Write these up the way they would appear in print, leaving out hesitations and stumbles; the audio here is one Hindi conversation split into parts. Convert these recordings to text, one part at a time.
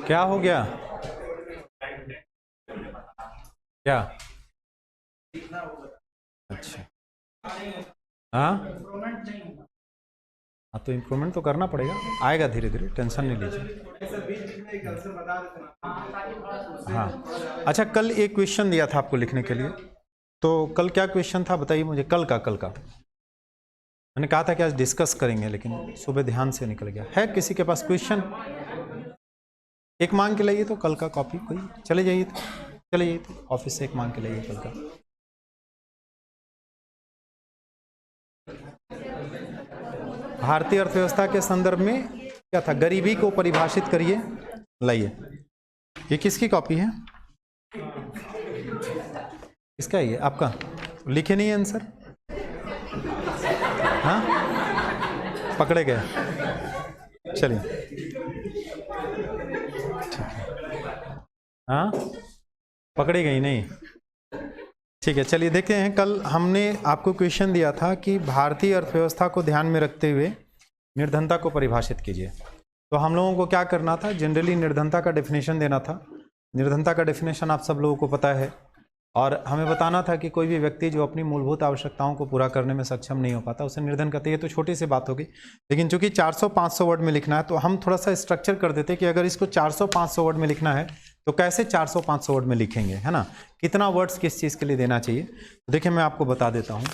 क्या हो गया? क्या? अच्छा, हाँ तो इम्प्रूवमेंट तो करना पड़ेगा, आएगा धीरे धीरे, टेंशन नहीं लीजिए। हाँ अच्छा, कल एक क्वेश्चन दिया था आपको लिखने के लिए, तो कल क्या क्वेश्चन था बताइए मुझे? कल का मैंने कहा था कि आज डिस्कस करेंगे, लेकिन सुबह ध्यान से निकल गया। है किसी के पास क्वेश्चन? एक मांग के लाइए तो कल का कॉपी, कोई चले जाइए तो ऑफिस से एक मांग के लाइए कल का। भारतीय अर्थव्यवस्था के संदर्भ में क्या था? गरीबी को परिभाषित करिए, लाइए। ये किसकी कॉपी है? इसका ही है आपका? लिखे नहीं है आंसर? हाँ पकड़े गए, चलिए ठीक है। हाँ पकड़ी गई नहीं, ठीक है। चलिए देखते हैं, कल हमने आपको क्वेश्चन दिया था कि भारतीय अर्थव्यवस्था को ध्यान में रखते हुए निर्धनता को परिभाषित कीजिए। तो हम लोगों को क्या करना था? जनरली निर्धनता का डेफिनेशन देना था। निर्धनता का डेफिनेशन आप सब लोगों को पता है, और हमें बताना था कि कोई भी व्यक्ति जो अपनी मूलभूत आवश्यकताओं को पूरा करने में सक्षम नहीं हो पाता उसे निर्धन कहते हैं। ये तो छोटी सी बात होगी, लेकिन चूंकि 400-500 वर्ड में लिखना है तो हम थोड़ा सा स्ट्रक्चर कर देते कि अगर इसको 400-500 वर्ड में लिखना है तो कैसे 400-500 वर्ड में लिखेंगे, है ना? कितना वर्ड्स किस चीज़ के लिए देना चाहिए? तो देखिए मैं आपको बता देता हूँ।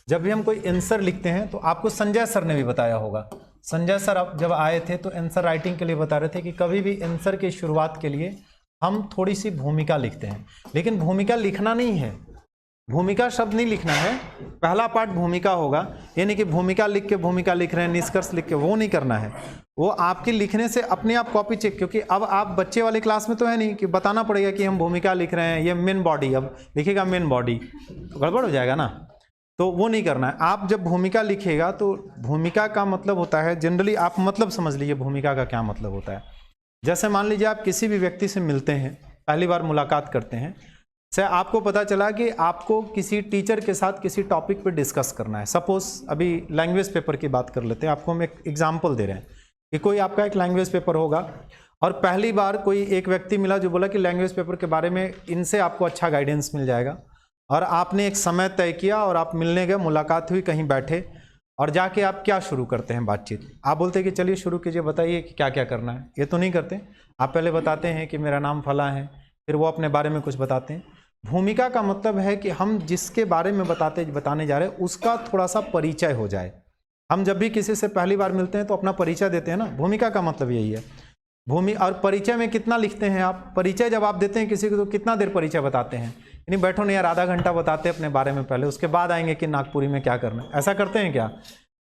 जब भी हम कोई आंसर लिखते हैं तो आपको संजय सर ने भी बताया होगा। संजय सर अब जब आए थे तो आंसर राइटिंग के लिए बता रहे थे कि कभी भी आंसर की शुरुआत के लिए हम थोड़ी सी भूमिका लिखते हैं, लेकिन भूमिका लिखना नहीं है, भूमिका शब्द नहीं लिखना है। पहला पार्ट भूमिका होगा, यानी कि भूमिका लिख के भूमिका लिख रहे हैं, निष्कर्ष लिख के, वो नहीं करना है। वो आपके लिखने से अपने आप कॉपी चेक, क्योंकि अब आप बच्चे वाले क्लास में तो है नहीं कि बताना पड़ेगा कि हम भूमिका लिख रहे हैं, ये मेन बॉडी, अब लिखेगा मेन बॉडी तो गड़बड़ हो जाएगा ना, तो वो नहीं करना है। आप जब भूमिका लिखेगा तो भूमिका का मतलब होता है, जनरली आप मतलब समझ लीजिए भूमिका का क्या मतलब होता है। जैसे मान लीजिए आप किसी भी व्यक्ति से मिलते हैं, पहली बार मुलाकात करते हैं, से आपको पता चला कि आपको किसी टीचर के साथ किसी टॉपिक पर डिस्कस करना है। सपोज अभी लैंग्वेज पेपर की बात कर लेते हैं, आपको हम एक एग्जाम्पल दे रहे हैं कि कोई आपका एक लैंग्वेज पेपर होगा और पहली बार कोई एक व्यक्ति मिला जो बोला कि लैंग्वेज पेपर के बारे में इनसे आपको अच्छा गाइडेंस मिल जाएगा, और आपने एक समय तय किया और आप मिलने गए, मुलाकात हुई, कहीं बैठे और जाके आप क्या शुरू करते हैं? बातचीत। आप बोलते हैं कि चलिए शुरू कीजिए, बताइए कि क्या क्या करना है। ये तो नहीं करते, आप पहले बताते हैं कि मेरा नाम फला है, फिर वो अपने बारे में कुछ बताते हैं। भूमिका का मतलब है कि हम जिसके बारे में बताने जा रहे हैं उसका थोड़ा सा परिचय हो जाए। हम जब भी किसी से पहली बार मिलते हैं तो अपना परिचय देते हैं ना, भूमिका का मतलब यही है। और परिचय में कितना लिखते हैं आप? परिचय जब आप देते हैं किसी को तो कितना देर परिचय बताते हैं? यानी बैठो नहीं यार, आधा घंटा बताते हैं अपने बारे में पहले, उसके बाद आएंगे कि नागपुरी में क्या करना है। ऐसा करते हैं क्या?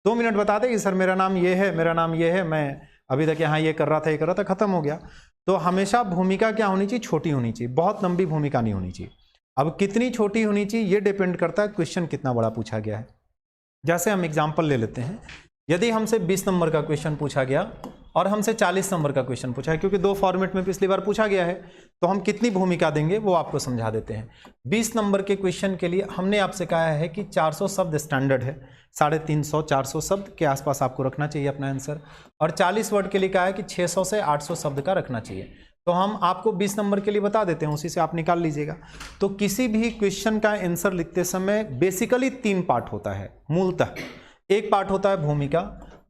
2 मिनट बताते कि सर मेरा नाम ये है, मेरा नाम ये है, मैं अभी तक यहाँ ये कर रहा था, खत्म हो गया। तो हमेशा भूमिका क्या होनी चाहिए? छोटी होनी चाहिए, बहुत लंबी भूमिका नहीं होनी चाहिए। अब कितनी छोटी होनी चाहिए ये डिपेंड करता है क्वेश्चन कितना बड़ा पूछा गया है। जैसे हम एग्जाम्पल ले लेते हैं, यदि हमसे 20 नंबर का क्वेश्चन पूछा गया और हमसे 40 नंबर का क्वेश्चन पूछा है, क्योंकि 2 फॉर्मेट में पिछली बार पूछा गया है, तो हम कितनी भूमिका देंगे वो आपको समझा देते हैं। 20 नंबर के क्वेश्चन के लिए हमने आपसे कहा है कि 400 शब्द स्टैंडर्ड है, 350-400 शब्द के आसपास आपको रखना चाहिए अपना आंसर, और 40 वर्ड के लिए कहा है कि 600 से 800 शब्द का रखना चाहिए। तो हम आपको 20 नंबर के लिए बता देते हैं, उसी से आप निकाल लीजिएगा। तो किसी भी क्वेश्चन का आंसर लिखते समय बेसिकली 3 पार्ट होता है मूलतः। एक पार्ट होता है भूमिका,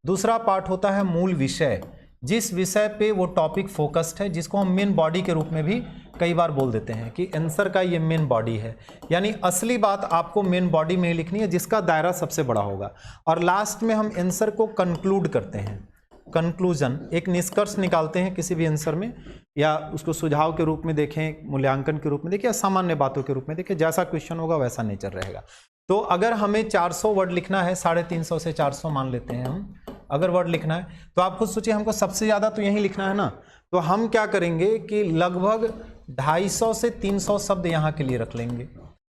दूसरा पार्ट होता है मूल विषय, जिस विषय पे वो टॉपिक फोकस्ड है, जिसको हम मेन बॉडी के रूप में भी कई बार बोल देते हैं कि आंसर का ये मेन बॉडी है। यानी असली बात आपको मेन बॉडी में ही लिखनी है, जिसका दायरा सबसे बड़ा होगा। और लास्ट में हम आंसर को कंक्लूड करते हैं, कंक्लूजन, एक निष्कर्ष निकालते हैं किसी भी आंसर में, या उसको सुझाव के रूप में देखें, मूल्यांकन के रूप में देखें, या सामान्य बातों के रूप में देखें। जैसा क्वेश्चन होगा वैसा नेचर रहेगा। तो अगर हमें 400 वर्ड लिखना है, 350 से 400 मान लेते हैं हम, अगर वर्ड लिखना है तो आप खुद सोचिए, हमको सबसे ज़्यादा तो यही लिखना है ना। तो हम क्या करेंगे कि लगभग 250 से 300 शब्द यहाँ के लिए रख लेंगे,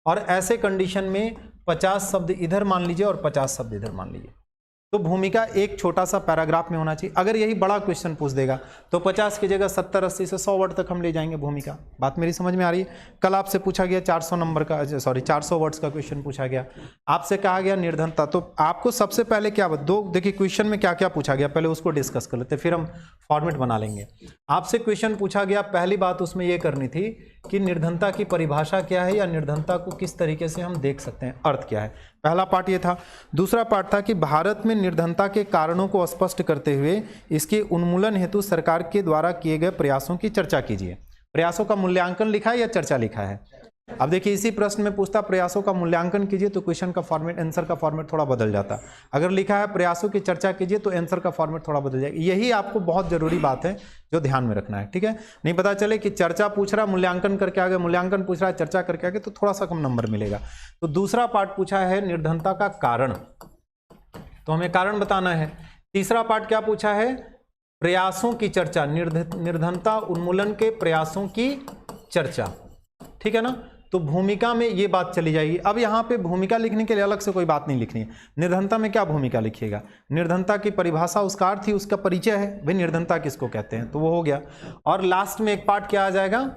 और ऐसे कंडीशन में 50 शब्द इधर मान लीजिए और 50 शब्द इधर मान लीजिए। तो भूमिका एक छोटा सा पैराग्राफ में होना चाहिए। अगर यही बड़ा क्वेश्चन पूछ देगा तो 50 की जगह 70, 80 से 100 वर्ड तक हम ले जाएंगे भूमिका। बात मेरी समझ में आ रही है? कल आपसे पूछा गया 400 नंबर का, सॉरी 400 वर्ड्स का क्वेश्चन पूछा गया, आपसे कहा गया निर्धनता। तो आपको सबसे पहले क्या दो, देखिए क्वेश्चन में क्या क्या पूछा गया पहले उसको डिस्कस कर लेते, फिर हम फॉर्मेट बना लेंगे। आपसे क्वेश्चन पूछा गया, पहली बात उसमें यह करनी थी कि निर्धनता की परिभाषा क्या है या निर्धनता को किस तरीके से हम देख सकते हैं, अर्थ क्या है। पहला पार्ट ये था। दूसरा पार्ट था कि भारत में निर्धनता के कारणों को स्पष्ट करते हुए इसके उन्मूलन हेतु सरकार के द्वारा किए गए प्रयासों की चर्चा कीजिए। प्रयासों का मूल्यांकन लिखा है या चर्चा लिखा है? अब देखिए इसी प्रश्न में पूछता प्रयासों का मूल्यांकन कीजिए तो क्वेश्चन का फॉर्मेट, आंसर का फॉर्मेट थोड़ा बदल जाता। अगर लिखा है प्रयासों की चर्चा कीजिए तो आंसर का फॉर्मेट थोड़ा बदल जाएगा। यही आपको बहुत जरूरी बात है जो ध्यान में रखना है, ठीक है? नहीं पता चले कि चर्चा पूछ रहा मूल्यांकन करके आगे, मूल्यांकन पूछ रहा है चर्चा करके आगे, तो थोड़ा सा कम नंबर मिलेगा। तो दूसरा पार्ट पूछा है निर्धनता का कारण, तो हमें कारण बताना है। तीसरा पार्ट क्या पूछा है? प्रयासों की चर्चा, निर्धनता उन्मूलन के प्रयासों की चर्चा, ठीक है ना? तो भूमिका में ये बात चली जाएगी। अब यहाँ पे भूमिका लिखने के लिए अलग से कोई बात नहीं लिखनी है। निर्धनता में क्या भूमिका लिखिएगा? निर्धनता की परिभाषा, उसका अर्थ ही उसका परिचय है, भाई निर्धनता किसको कहते हैं, तो वो हो गया। और लास्ट में एक पार्ट क्या आ जाएगा?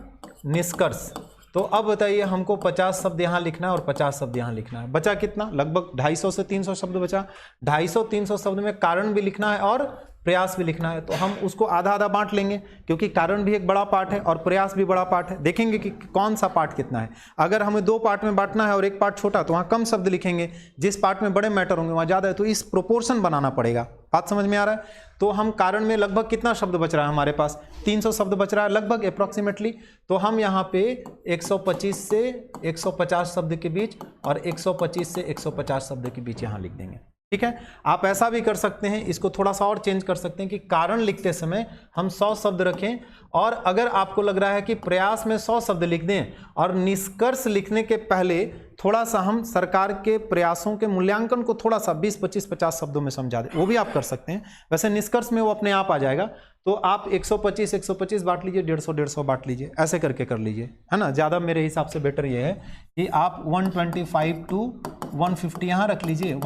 निष्कर्ष। तो अब बताइए हमको 50 शब्द यहाँ लिखना है और 50 शब्द यहाँ लिखना है। बचा कितना? लगभग 250 से 300 शब्द बचा। 250-300 शब्द में कारण भी लिखना है और प्रयास भी लिखना है। तो हम उसको आधा आधा बांट लेंगे, क्योंकि कारण भी एक बड़ा पार्ट है और प्रयास भी बड़ा पार्ट है। देखेंगे कि कौन सा पार्ट कितना है। अगर हमें 2 पार्ट में बांटना है और एक पार्ट छोटा, तो वहाँ कम शब्द लिखेंगे, जिस पार्ट में बड़े मैटर होंगे वहाँ ज़्यादा है। तो इस प्रोपोर्शन बनाना पड़ेगा। बात समझ में आ रहा है? तो हम कारण में लगभग कितना शब्द बच रहा है हमारे पास? 300 शब्द बच रहा है लगभग अप्रॉक्सीमेटली। तो हम यहाँ पे 125 से 150 शब्द के बीच और 125 से 150 शब्द के बीच यहाँ लिख देंगे, ठीक है? आप ऐसा भी कर सकते हैं, इसको थोड़ा सा और चेंज कर सकते हैं कि कारण लिखते समय हम 100 शब्द रखें, और अगर आपको लग रहा है कि प्रयास में 100 शब्द लिख दें और निष्कर्ष लिखने के पहले थोड़ा सा हम सरकार के प्रयासों के मूल्यांकन को थोड़ा सा 20, 25, 50 शब्दों में समझा दें, वो भी आप कर सकते हैं। वैसे निष्कर्ष में वो अपने आप आ जाएगा। तो आप 125 बांट लीजिए, 150 बांट लीजिए, ऐसे करके कर लीजिए, है ना? ज़्यादा मेरे हिसाब से बेटर ये है कि आप 125 to 150 यहाँ रख लीजिए।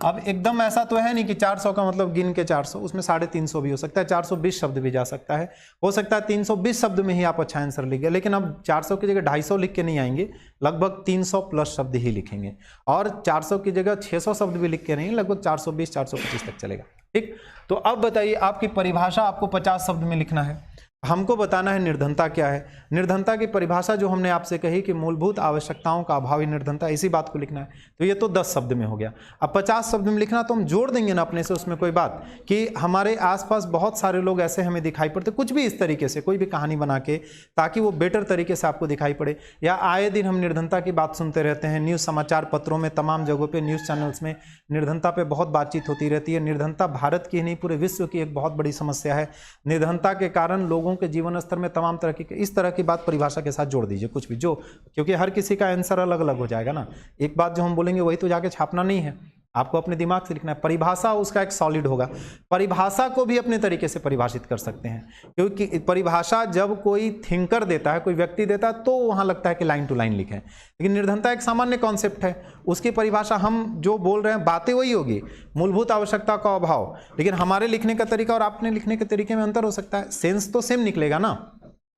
अब एकदम ऐसा तो है नहीं कि 400 का मतलब गिन के 400, उसमें 350 भी हो सकता है, 420 शब्द भी जा सकता है। हो सकता है 320 शब्द में ही आप अच्छा आंसर लिख गए, लेकिन अब 400 की जगह 250 लिख के नहीं आएंगे, लगभग 300 प्लस शब्द ही लिखेंगे। और 400 की जगह 600 शब्द भी लिख के नहीं, लगभग 420, 425 तक चलेगा, ठीक? तो अब बताइए आपकी परिभाषा आपको 50 शब्द में लिखना है। हमको बताना है निर्धनता क्या है। निर्धनता की परिभाषा जो हमने आपसे कही कि मूलभूत आवश्यकताओं का अभाव ही निर्धनता, इसी बात को लिखना है। तो ये तो 10 शब्द में हो गया। अब 50 शब्द में लिखना तो हम जोड़ देंगे ना अपने से, उसमें कोई बात कि हमारे आसपास बहुत सारे लोग ऐसे हमें दिखाई पड़ते, कुछ भी इस तरीके से कोई भी कहानी बना के, ताकि वो बेटर तरीके से आपको दिखाई पड़े। या आए दिन हम निर्धनता की बात सुनते रहते हैं, न्यूज़ समाचार पत्रों में, तमाम जगहों पर, न्यूज़ चैनल्स में निर्धनता पर बहुत बातचीत होती रहती है। निर्धनता भारत की नहीं पूरे विश्व की एक बहुत बड़ी समस्या है। निर्धनता के कारण लोगों के जीवन स्तर में तमाम तरह की, इस तरह की बात परिभाषा के साथ जोड़ दीजिए कुछ भी, जो, क्योंकि हर किसी का आंसर अलग अलग हो जाएगा ना। एक बात जो हम बोलेंगे वही तो जाके छापना नहीं है, आपको अपने दिमाग से लिखना है। परिभाषा उसका एक सॉलिड होगा। परिभाषा को भी अपने तरीके से परिभाषित कर सकते हैं, क्योंकि परिभाषा जब कोई थिंकर देता है, कोई व्यक्ति देता है, तो वहां लगता है कि लाइन टू लाइन लिखें। लेकिन निर्धनता एक सामान्य कॉन्सेप्ट है, उसकी परिभाषा हम जो बोल रहे हैं बातें वही होगी, मूलभूत आवश्यकता का अभाव। लेकिन हमारे लिखने का तरीका और आपने लिखने के तरीके में अंतर हो सकता है। सेंस तो सेम निकलेगा ना,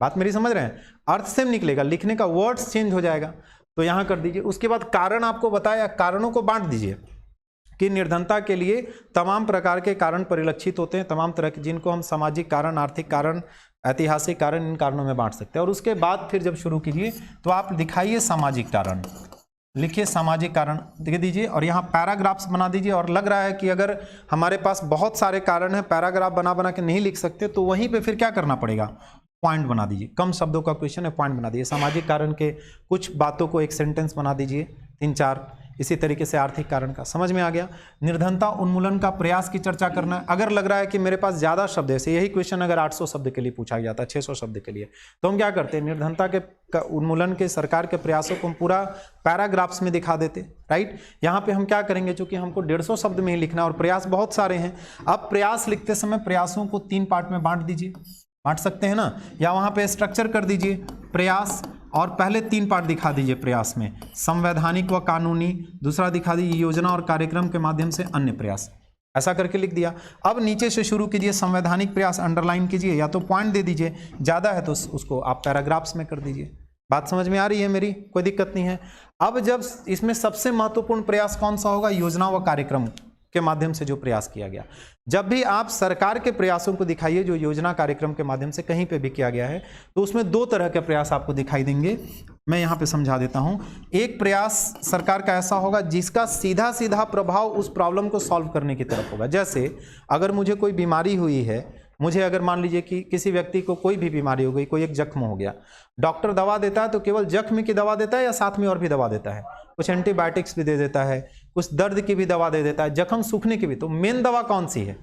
बात मेरी समझ रहे हैं? अर्थ सेम निकलेगा, लिखने का वर्ड्स चेंज हो जाएगा। तो यहां कर दीजिए। उसके बाद कारण आपको बताया, कारणों को बांट दीजिए कि निर्धनता के लिए तमाम प्रकार के कारण परिलक्षित होते हैं, तमाम तरह के, जिनको हम सामाजिक कारण, आर्थिक कारण, ऐतिहासिक कारण, इन कारणों में बांट सकते हैं। और उसके बाद फिर जब शुरू कीजिए तो आप दिखाइए सामाजिक कारण, लिखिए सामाजिक कारण लिख दीजिए और यहाँ पैराग्राफ्स बना दीजिए। और लग रहा है कि अगर हमारे पास बहुत सारे कारण हैं, पैराग्राफ बना बना के नहीं लिख सकते, तो वहीं पे फिर क्या करना पड़ेगा? पॉइंट बना दीजिए। कम शब्दों का क्वेश्चन है, पॉइंट बना दीजिए। सामाजिक कारण के कुछ बातों को एक सेंटेंस बना दीजिए, 3-4। इसी तरीके से आर्थिक कारण का समझ में आ गया। निर्धनता उन्मूलन का प्रयास की चर्चा करना है। अगर लग रहा है कि मेरे पास ज़्यादा शब्द है, यही क्वेश्चन अगर 800 शब्द के लिए पूछा गया था, 600 शब्द के लिए, तो हम क्या करते हैं? निर्धनता के उन्मूलन के सरकार के प्रयासों को हम पूरा पैराग्राफ्स में दिखा देते, राइट? यहाँ पे हम क्या करेंगे, चूंकि हमको 150 शब्द में ही लिखना और प्रयास बहुत सारे हैं। अब प्रयास लिखते समय प्रयासों को 3 पार्ट में बांट दीजिए, बांट सकते हैं ना, या वहाँ पे स्ट्रक्चर कर दीजिए प्रयास, और पहले 3 पार्ट दिखा दीजिए प्रयास में, संवैधानिक व कानूनी, दूसरा दिखा दीजिए योजना और कार्यक्रम के माध्यम से अन्य प्रयास। ऐसा करके लिख दिया। अब नीचे से शुरू कीजिए, संवैधानिक प्रयास अंडरलाइन कीजिए, या तो पॉइंट दे दीजिए, ज़्यादा है तो उसको आप पैराग्राफ्स में कर दीजिए। बात समझ में आ रही है मेरी? कोई दिक्कत नहीं है। अब जब इसमें सबसे महत्वपूर्ण प्रयास कौन सा होगा? योजना व कार्यक्रम के माध्यम से जो प्रयास किया गया। जब भी आप सरकार के प्रयासों को दिखाइए जो योजना कार्यक्रम के माध्यम से कहीं पे भी किया गया है, तो उसमें दो तरह के प्रयास आपको दिखाई देंगे। मैं यहाँ पे समझा देता हूँ। एक प्रयास सरकार का ऐसा होगा जिसका सीधा सीधा प्रभाव उस प्रॉब्लम को सॉल्व करने की तरफ होगा। जैसे अगर मुझे कोई बीमारी हुई है, मुझे अगर मान लीजिए कि किसी व्यक्ति को कोई भी बीमारी हो गई, कोई एक जख्म हो गया, डॉक्टर दवा देता है तो केवल जख्म की दवा देता है या साथ में और भी दवा देता है? कुछ एंटीबायोटिक्स भी दे देता है, कुछ दर्द की भी दवा दे देता है, जख्म सूखने की भी। तो मेन दवा कौन सी है?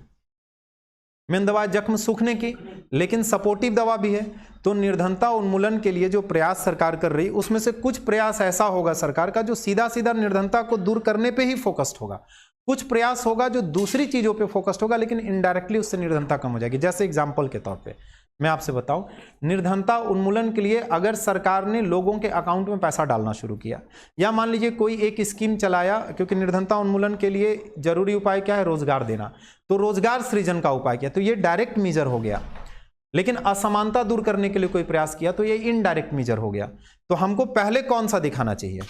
मेन दवा जख्म सूखने की, लेकिन सपोर्टिव दवा भी है। तो निर्धनता उन्मूलन के लिए जो प्रयास सरकार कर रही, उसमें से कुछ प्रयास ऐसा होगा सरकार का जो सीधा सीधा निर्धनता को दूर करने पे ही फोकस्ड होगा। कुछ प्रयास होगा जो दूसरी चीजों पे फोकस्ड होगा, लेकिन इनडायरेक्टली उससे निर्धनता कम हो जाएगी। जैसे एग्जांपल के तौर पे मैं आपसे बताऊं, निर्धनता उन्मूलन के लिए अगर सरकार ने लोगों के अकाउंट में पैसा डालना शुरू किया, या मान लीजिए कोई एक स्कीम चलाया, क्योंकि निर्धनता उन्मूलन के लिए जरूरी उपाय क्या है? रोजगार देना। तो रोजगार सृजन का उपाय किया, तो ये डायरेक्ट मेजर हो गया। लेकिन असमानता दूर करने के लिए कोई प्रयास किया तो ये इनडायरेक्ट मेजर हो गया। तो हमको पहले कौन सा दिखाना चाहिए?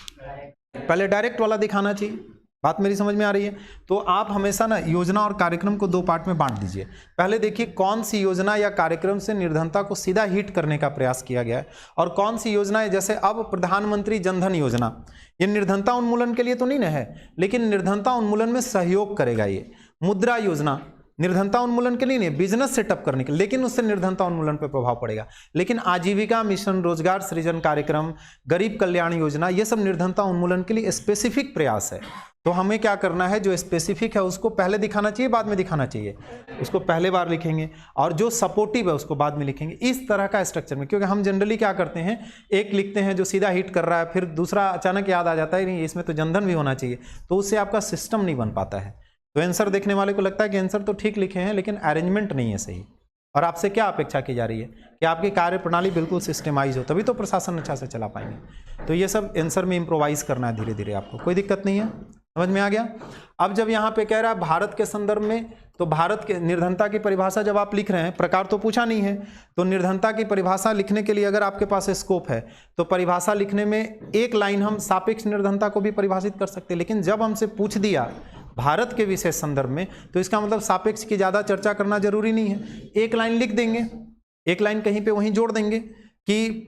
पहले डायरेक्ट वाला दिखाना चाहिए। बात मेरी समझ में आ रही है? तो आप हमेशा ना योजना और कार्यक्रम को दो पार्ट में बांट दीजिए। पहले देखिए कौन सी योजना या कार्यक्रम से निर्धनता को सीधा हिट करने का प्रयास किया गया है, और कौन सी योजना है, जैसे अब प्रधानमंत्री जनधन योजना, ये निर्धनता उन्मूलन के लिए तो नहीं ना है, लेकिन निर्धनता उन्मूलन में सहयोग करेगा। ये मुद्रा योजना निर्धनता उन्मूलन के लिए नहीं, बिजनेस सेटअप करने के लिए, लेकिन उससे निर्धनता उन्मूलन पर प्रभाव पड़ेगा। लेकिन आजीविका मिशन, रोजगार सृजन कार्यक्रम, गरीब कल्याण योजना, ये सब निर्धनता उन्मूलन के लिए स्पेसिफिक प्रयास है। तो हमें क्या करना है? जो स्पेसिफिक है उसको पहले दिखाना चाहिए, बाद में दिखाना चाहिए। उसको पहले बार लिखेंगे, और जो सपोर्टिव है उसको बाद में लिखेंगे। इस तरह का स्ट्रक्चर में, क्योंकि हम जनरली क्या करते हैं, एक लिखते हैं जो सीधा हिट कर रहा है, फिर दूसरा अचानक याद आ जाता है नहीं इसमें तो जनधन भी होना चाहिए, तो उससे आपका सिस्टम नहीं बन पाता है। तो आंसर देखने वाले को लगता है कि आंसर तो ठीक लिखे हैं, लेकिन अरेंजमेंट नहीं है सही। और आपसे क्या अपेक्षा की जा रही है कि आपकी कार्य प्रणाली बिल्कुल सिस्टमाइज हो, तभी तो प्रशासन अच्छा से चला पाएंगे। तो ये सब आंसर में इम्प्रोवाइज करना है धीरे धीरे, आपको कोई दिक्कत नहीं है। समझ में आ गया? अब जब यहाँ पे कह रहा है भारत के संदर्भ में, तो भारत के निर्धनता की परिभाषा जब आप लिख रहे हैं, प्रकार तो पूछा नहीं है, तो निर्धनता की परिभाषा लिखने के लिए अगर आपके पास स्कोप है तो परिभाषा लिखने में एक लाइन हम सापेक्ष निर्धनता को भी परिभाषित कर सकते हैं। लेकिन जब हमसे पूछ दिया भारत के विशेष संदर्भ में, तो इसका मतलब सापेक्ष की ज़्यादा चर्चा करना जरूरी नहीं है। एक लाइन लिख देंगे, एक लाइन कहीं पे वहीं जोड़ देंगे कि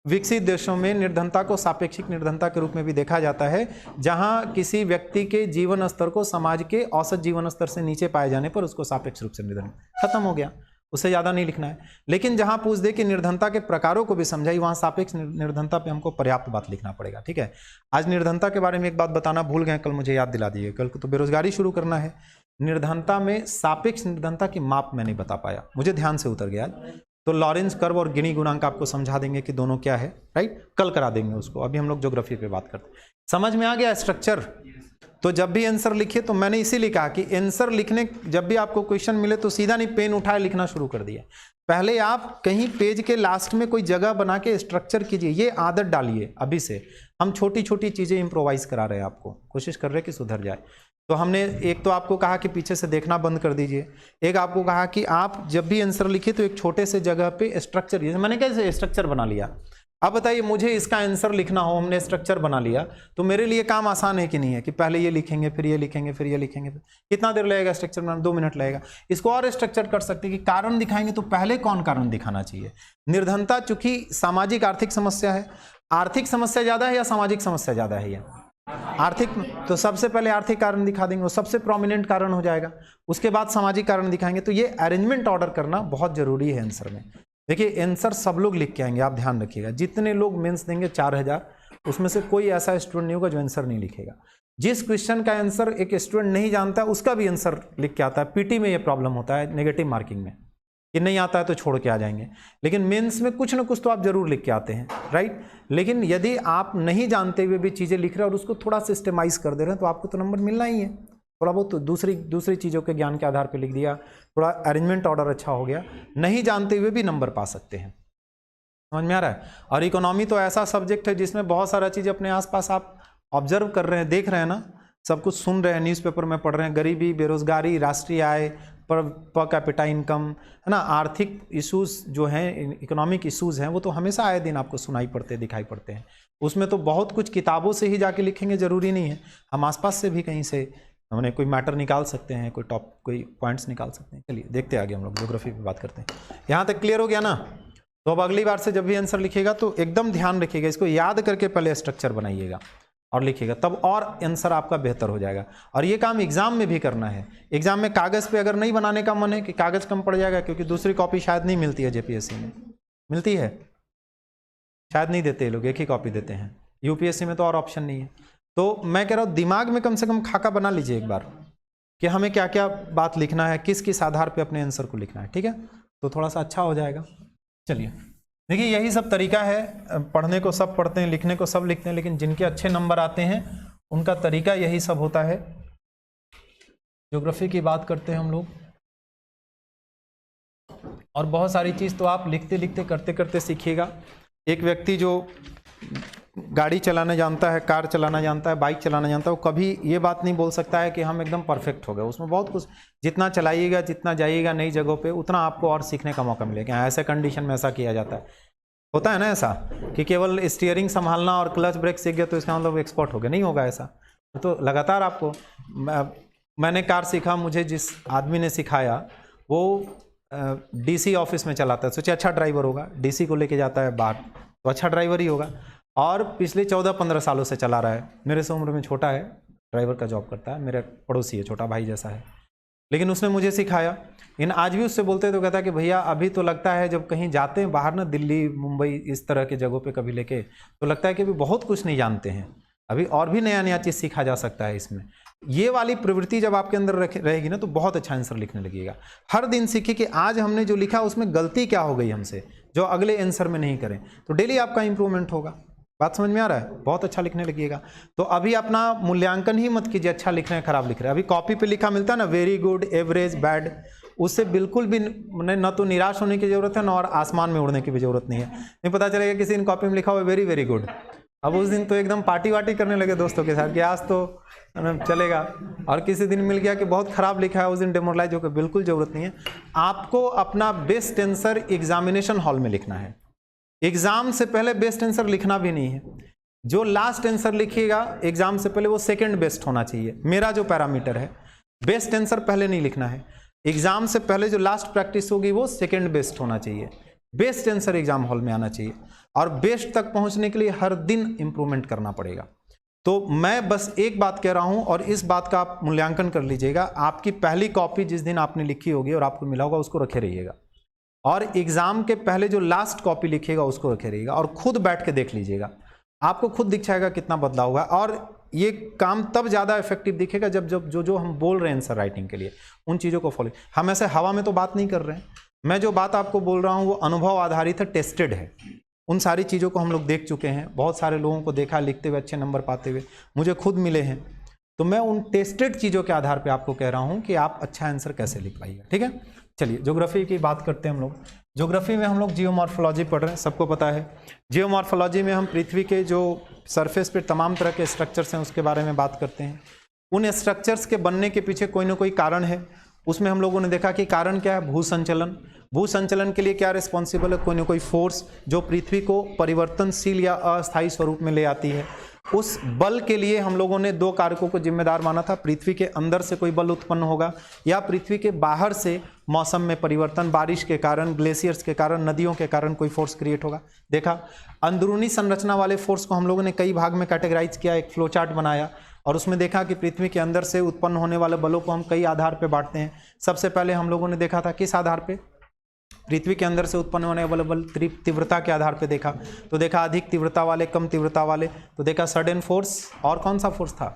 विकसित देशों में निर्धनता को सापेक्षिक निर्धनता के रूप में भी देखा जाता है, जहां किसी व्यक्ति के जीवन स्तर को समाज के औसत जीवन स्तर से नीचे पाए जाने पर उसको सापेक्ष रूप से निर्धन, खत्म हो गया। उससे ज़्यादा नहीं लिखना है। लेकिन जहां पूछ दे कि निर्धनता के प्रकारों को भी समझाई, वहां सापेक्ष निर्धनता पे हमको पर्याप्त बात लिखना पड़ेगा। ठीक है। आज निर्धनता के बारे में एक बात बताना भूल गए, कल मुझे याद दिला दीजिए। कल को तो बेरोजगारी शुरू करना है। निर्धनता में सापेक्ष निर्धनता की माप मैं नहीं बता पाया, मुझे ध्यान से उतर गया। तो लॉरेंस कर्व और गिनी गुणांक आपको समझा देंगे कि दोनों क्या है, राइट। कल करा देंगे उसको। अभी हम लोग ज्योग्राफी पे बात करते हैं। समझ में आ गया स्ट्रक्चर? तो जब भी आंसर लिखिए, तो मैंने इसीलिए कहा कि आंसर लिखने, जब भी आपको क्वेश्चन मिले तो सीधा नहीं पेन उठाए लिखना शुरू कर दिया। पहले आप कहीं पेज के लास्ट में कोई जगह बना के स्ट्रक्चर कीजिए, ये आदत डालिए अभी से। हम छोटी छोटी चीज़ें इम्प्रोवाइज करा रहे हैं, आपको कोशिश कर रहे हैं कि सुधर जाए। तो हमने एक तो आपको कहा कि पीछे से देखना बंद कर दीजिए, एक आपको कहा कि आप जब भी आंसर लिखिए तो एक छोटे से जगह पे स्ट्रक्चर, मैंने कैसे स्ट्रक्चर बना लिया। अब बताइए मुझे इसका आंसर लिखना हो, हमने स्ट्रक्चर बना लिया, तो मेरे लिए काम आसान है कि नहीं है कि पहले ये लिखेंगे फिर ये लिखेंगे फिर ये लिखेंगे। कितना देर लगेगा स्ट्रक्चर बनाना? 2 मिनट लगेगा। इसको और स्ट्रक्चर कर सकते हैं कि कारण दिखाएंगे तो पहले कौन कारण दिखाना चाहिए। निर्धनता चूंकि सामाजिक आर्थिक समस्या है, आर्थिक समस्या ज़्यादा है या सामाजिक समस्या ज़्यादा है? ये आर्थिक, तो सबसे पहले आर्थिक कारण दिखा देंगे, वो सबसे प्रोमिनेंट कारण हो जाएगा। उसके बाद सामाजिक कारण दिखाएंगे। तो ये अरेंजमेंट ऑर्डर करना बहुत जरूरी है आंसर में। देखिए आंसर सब लोग लिख के आएंगे, आप ध्यान रखिएगा। जितने लोग मेंस देंगे 4000, उसमें से कोई ऐसा स्टूडेंट नहीं होगा जो आंसर नहीं लिखेगा। जिस क्वेश्चन का आंसर एक स्टूडेंट नहीं जानता उसका भी आंसर लिख के आता है। पीटी में ये प्रॉब्लम होता है, नेगेटिव मार्किंग में, कि नहीं आता है तो छोड़ के आ जाएंगे। लेकिन मेंस में कुछ ना कुछ तो आप जरूर लिख के आते हैं, राइट। लेकिन यदि आप नहीं जानते हुए भी चीज़ें लिख रहे हैं और उसको थोड़ा सिस्टमाइज कर दे रहे हैं, तो आपको तो नंबर मिलना ही है। थोड़ा बहुत तो दूसरी चीज़ों के ज्ञान के आधार पर लिख दिया, थोड़ा अरेंजमेंट ऑर्डर अच्छा हो गया, नहीं जानते हुए भी नंबर पा सकते हैं। समझ में आ रहा है? और इकोनॉमी तो ऐसा सब्जेक्ट है जिसमें बहुत सारा चीज़ अपने आसपास आप ऑब्जर्व कर रहे हैं, देख रहे हैं ना, सब कुछ सुन रहे हैं, न्यूज़पेपर में पढ़ रहे हैं, गरीबी, बेरोजगारी, राष्ट्रीय आय पर कैपिटा इनकम, है ना, आर्थिक इश्यूज जो हैं, इकोनॉमिक इश्यूज हैं, वो तो हमेशा आए दिन आपको सुनाई पड़ते, दिखाई पड़ते हैं। उसमें तो बहुत कुछ किताबों से ही जाके लिखेंगे जरूरी नहीं है, हम आसपास से भी कहीं से हमने कोई मैटर निकाल सकते हैं, कोई पॉइंट्स निकाल सकते हैं। चलिए देखते आगे हम लोग ज्योग्राफी पे बात करते हैं। यहाँ तक क्लियर हो गया ना? तो अब अगली बार से जब भी आंसर लिखिएगा तो एकदम ध्यान रखिएगा, इसको याद करके पहले स्ट्रक्चर बनाइएगा और लिखिएगा, तब और आंसर आपका बेहतर हो जाएगा। और ये काम एग्जाम में भी करना है। एग्जाम में कागज़ पे अगर नहीं बनाने का मन है कि कागज़ कम पड़ जाएगा, क्योंकि दूसरी कॉपी शायद नहीं मिलती है जेपीएससी में, मिलती है शायद नहीं देते लोग, एक ही कॉपी देते हैं। यूपीएससी में तो और ऑप्शन नहीं है। तो मैं कह रहा हूँ दिमाग में कम से कम खाका बना लीजिए एक बार कि हमें क्या क्या बात लिखना है, किस किस आधार पे अपने आंसर को लिखना है, ठीक है? तो थोड़ा सा अच्छा हो जाएगा। चलिए देखिए, यही सब तरीका है, पढ़ने को सब पढ़ते हैं, लिखने को सब लिखते हैं, लेकिन जिनके अच्छे नंबर आते हैं उनका तरीका यही सब होता है। ज्योग्राफी की बात करते हैं हम लोग, और बहुत सारी चीज़ तो आप लिखते लिखते करते करते सीखिएगा। एक व्यक्ति जो गाड़ी चलाना जानता है, कार चलाना जानता है, बाइक चलाना जानता है, वो कभी ये बात नहीं बोल सकता है कि हम एकदम परफेक्ट हो गए। उसमें बहुत कुछ, जितना चलाइएगा, जितना जाइएगा नई जगहों पे, उतना आपको और सीखने का मौका मिलेगा। ऐसे कंडीशन में ऐसा किया जाता है, होता है ना ऐसा कि केवल स्टीयरिंग संभालना और क्लच ब्रेक सीख गया तो इसका मतलब एक्सपर्ट हो गया, नहीं होगा ऐसा। तो लगातार आपको, मैंने कार सीखा, मुझे जिस आदमी ने सिखाया वो डीसी ऑफिस में चलाता है, सोचिए अच्छा ड्राइवर होगा, डीसी को लेके जाता है बाहर तो अच्छा ड्राइवर ही होगा, और पिछले 14-15 सालों से चला रहा है। मेरे से उम्र में छोटा है, ड्राइवर का जॉब करता है, मेरा पड़ोसी है, छोटा भाई जैसा है, लेकिन उसने मुझे सिखाया। इन आज भी उससे बोलते तो कहता है कि भैया अभी तो लगता है जब कहीं जाते हैं बाहर ना, दिल्ली, मुंबई, इस तरह के जगहों पे कभी लेके, तो लगता है कि अभी बहुत कुछ नहीं जानते हैं, अभी और भी नया नया चीज़ सीखा जा सकता है इसमें। ये वाली प्रवृत्ति जब आपके अंदर रहेगी ना, तो बहुत अच्छा आंसर लिखने लगेगा। हर दिन सीखिए कि आज हमने जो लिखा उसमें गलती क्या हो गई हमसे, जो अगले आंसर में नहीं करें, तो डेली आपका इंप्रूवमेंट होगा। बात समझ में आ रहा है? बहुत अच्छा लिखने लगिएगा। तो अभी अपना मूल्यांकन ही मत कीजिए अच्छा लिख रहे हैं खराब लिख रहे हैं। अभी कॉपी पे लिखा मिलता है ना, वेरी गुड, एवरेज, बैड, उससे बिल्कुल भी न तो निराश होने की जरूरत है, न और आसमान में उड़ने की भी जरूरत नहीं है। नहीं पता चलेगा किसी ने कॉपी में लिखा हुआ वेरी वेरी गुड, अब उस दिन तो एकदम पार्टी वार्टी करने लगे दोस्तों के साथ कि आज तो चलेगा, और किसी दिन मिल गया कि बहुत खराब लिखा है, उस दिन डिमोरलाइज होकर। बिल्कुल जरूरत नहीं है। आपको अपना बेस्ट आंसर एग्जामिनेशन हॉल में लिखना है, एग्जाम से पहले बेस्ट आंसर लिखना भी नहीं है। जो लास्ट आंसर लिखिएगा एग्जाम से पहले वो सेकंड बेस्ट होना चाहिए। मेरा जो पैरामीटर है, बेस्ट आंसर पहले नहीं लिखना है, एग्जाम से पहले जो लास्ट प्रैक्टिस होगी वो सेकंड बेस्ट होना चाहिए। बेस्ट आंसर एग्जाम हॉल में आना चाहिए, और बेस्ट तक पहुंचने के लिए हर दिन इंप्रूवमेंट करना पड़ेगा। तो मैं बस एक बात कह रहा हूं, और इस बात का आप मूल्यांकन कर लीजिएगा। आपकी पहली कॉपी जिस दिन आपने लिखी होगी और आपको मिला होगा, उसको रखे रहिएगा, और एग्जाम के पहले जो लास्ट कॉपी लिखिएगा उसको रखे रहिएगा, और खुद बैठ के देख लीजिएगा, आपको खुद दिख जाएगा कितना बदलाव होगा। और ये काम तब ज़्यादा इफेक्टिव दिखेगा जब जब जो हम बोल रहे हैं आंसर राइटिंग के लिए, उन चीज़ों को फॉलो। हम ऐसे हवा में तो बात नहीं कर रहे हैं, मैं जो बात आपको बोल रहा हूँ वो अनुभव आधारित है, टेस्टेड है। उन सारी चीज़ों को हम लोग देख चुके हैं, बहुत सारे लोगों को देखा लिखते हुए, अच्छे नंबर पाते हुए, मुझे खुद मिले हैं। तो मैं उन टेस्टेड चीज़ों के आधार पर आपको कह रहा हूँ कि आप अच्छा आंसर कैसे लिख पाइएगा, ठीक है। चलिए ज्योग्राफी की बात करते हैं हम लोग। ज्योग्राफी में हम लोग जियोमॉर्फोलॉजी पढ़ रहे हैं, सबको पता है। जियोमॉर्फोलॉजी में हम पृथ्वी के जो सरफेस पे तमाम तरह के स्ट्रक्चर्स हैं उसके बारे में बात करते हैं। उन स्ट्रक्चर्स के बनने के पीछे कोई ना कोई कारण है। उसमें हम लोगों ने देखा कि कारण क्या है, भूसंचलन। भूसंचलन के लिए क्या रिस्पॉन्सिबल है, कोई ना कोई फोर्स जो पृथ्वी को परिवर्तनशील या अस्थायी स्वरूप में ले आती है। उस बल के लिए हम लोगों ने दो कारकों को जिम्मेदार माना था, पृथ्वी के अंदर से कोई बल उत्पन्न होगा या पृथ्वी के बाहर से मौसम में परिवर्तन, बारिश के कारण, ग्लेशियर्स के कारण, नदियों के कारण कोई फोर्स क्रिएट होगा। देखा, अंदरूनी संरचना वाले फोर्स को हम लोगों ने कई भाग में कैटेगराइज किया, एक फ्लो चार्ट बनाया, और उसमें देखा कि पृथ्वी के अंदर से उत्पन्न होने वाले बलों को हम कई आधार पर बांटते हैं। सबसे पहले हम लोगों ने देखा था किस आधार पर, पृथ्वी के अंदर से उत्पन्न होने वाले बल तीव्रता के आधार पे देखा। तो देखा अधिक तीव्रता वाले, कम तीव्रता वाले, तो देखा सडन फोर्स, और कौन सा फोर्स था,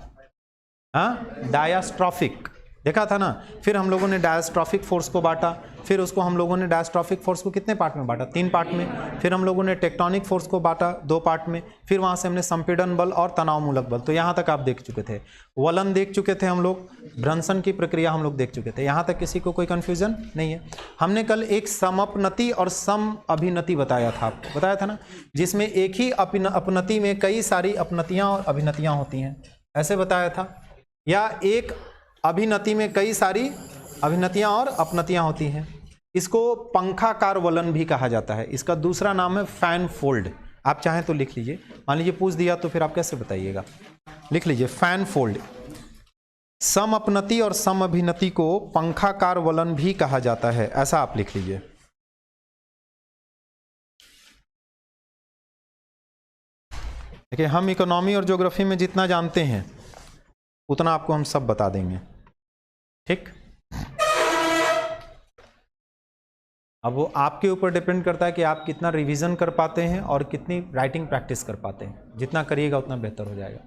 हाँ, डायस्ट्रॉफिक, देखा था ना। फिर हम लोगों ने डायस्ट्रॉफिक फोर्स को बांटा, फिर उसको हम लोगों ने डायस्ट्रॉफिक फोर्स को कितने पार्ट में बांटा, 3 पार्ट में। फिर हम लोगों ने टेक्टोनिक फोर्स को बांटा 2 पार्ट में। फिर वहाँ से हमने संपीड़न बल और तनावमूलक बल, तो यहाँ तक आप देख चुके थे। वलन देख चुके थे हम लोग, भ्रंशन की प्रक्रिया हम लोग देख चुके थे। यहाँ तक किसी को कोई कन्फ्यूजन नहीं है। हमने कल एक समअपनति और सम अभिनति बताया था ना, जिसमें एक ही अपनति में कई सारी अपनतियाँ और अभिनतियाँ होती हैं, ऐसे बताया था। या एक अभिनति में कई सारी अभिनतियां और अपनतियां होती हैं। इसको पंखाकार वलन भी कहा जाता है। इसका दूसरा नाम है फैन फोल्ड। आप चाहें तो लिख लीजिए, मान लीजिए पूछ दिया तो फिर आप कैसे बताइएगा, लिख लीजिए फैन फोल्ड। सम अपनति और सम अभिनति को पंखाकार वलन भी कहा जाता है, ऐसा आप लिख लीजिए। देखिए हम इकोनॉमी और ज्योग्राफी में जितना जानते हैं उतना आपको हम सब बता देंगे, ठीक। अब वो आपके ऊपर डिपेंड करता है कि आप कितना रिवीजन कर पाते हैं और कितनी राइटिंग प्रैक्टिस कर पाते हैं। जितना करिएगा उतना बेहतर हो जाएगा।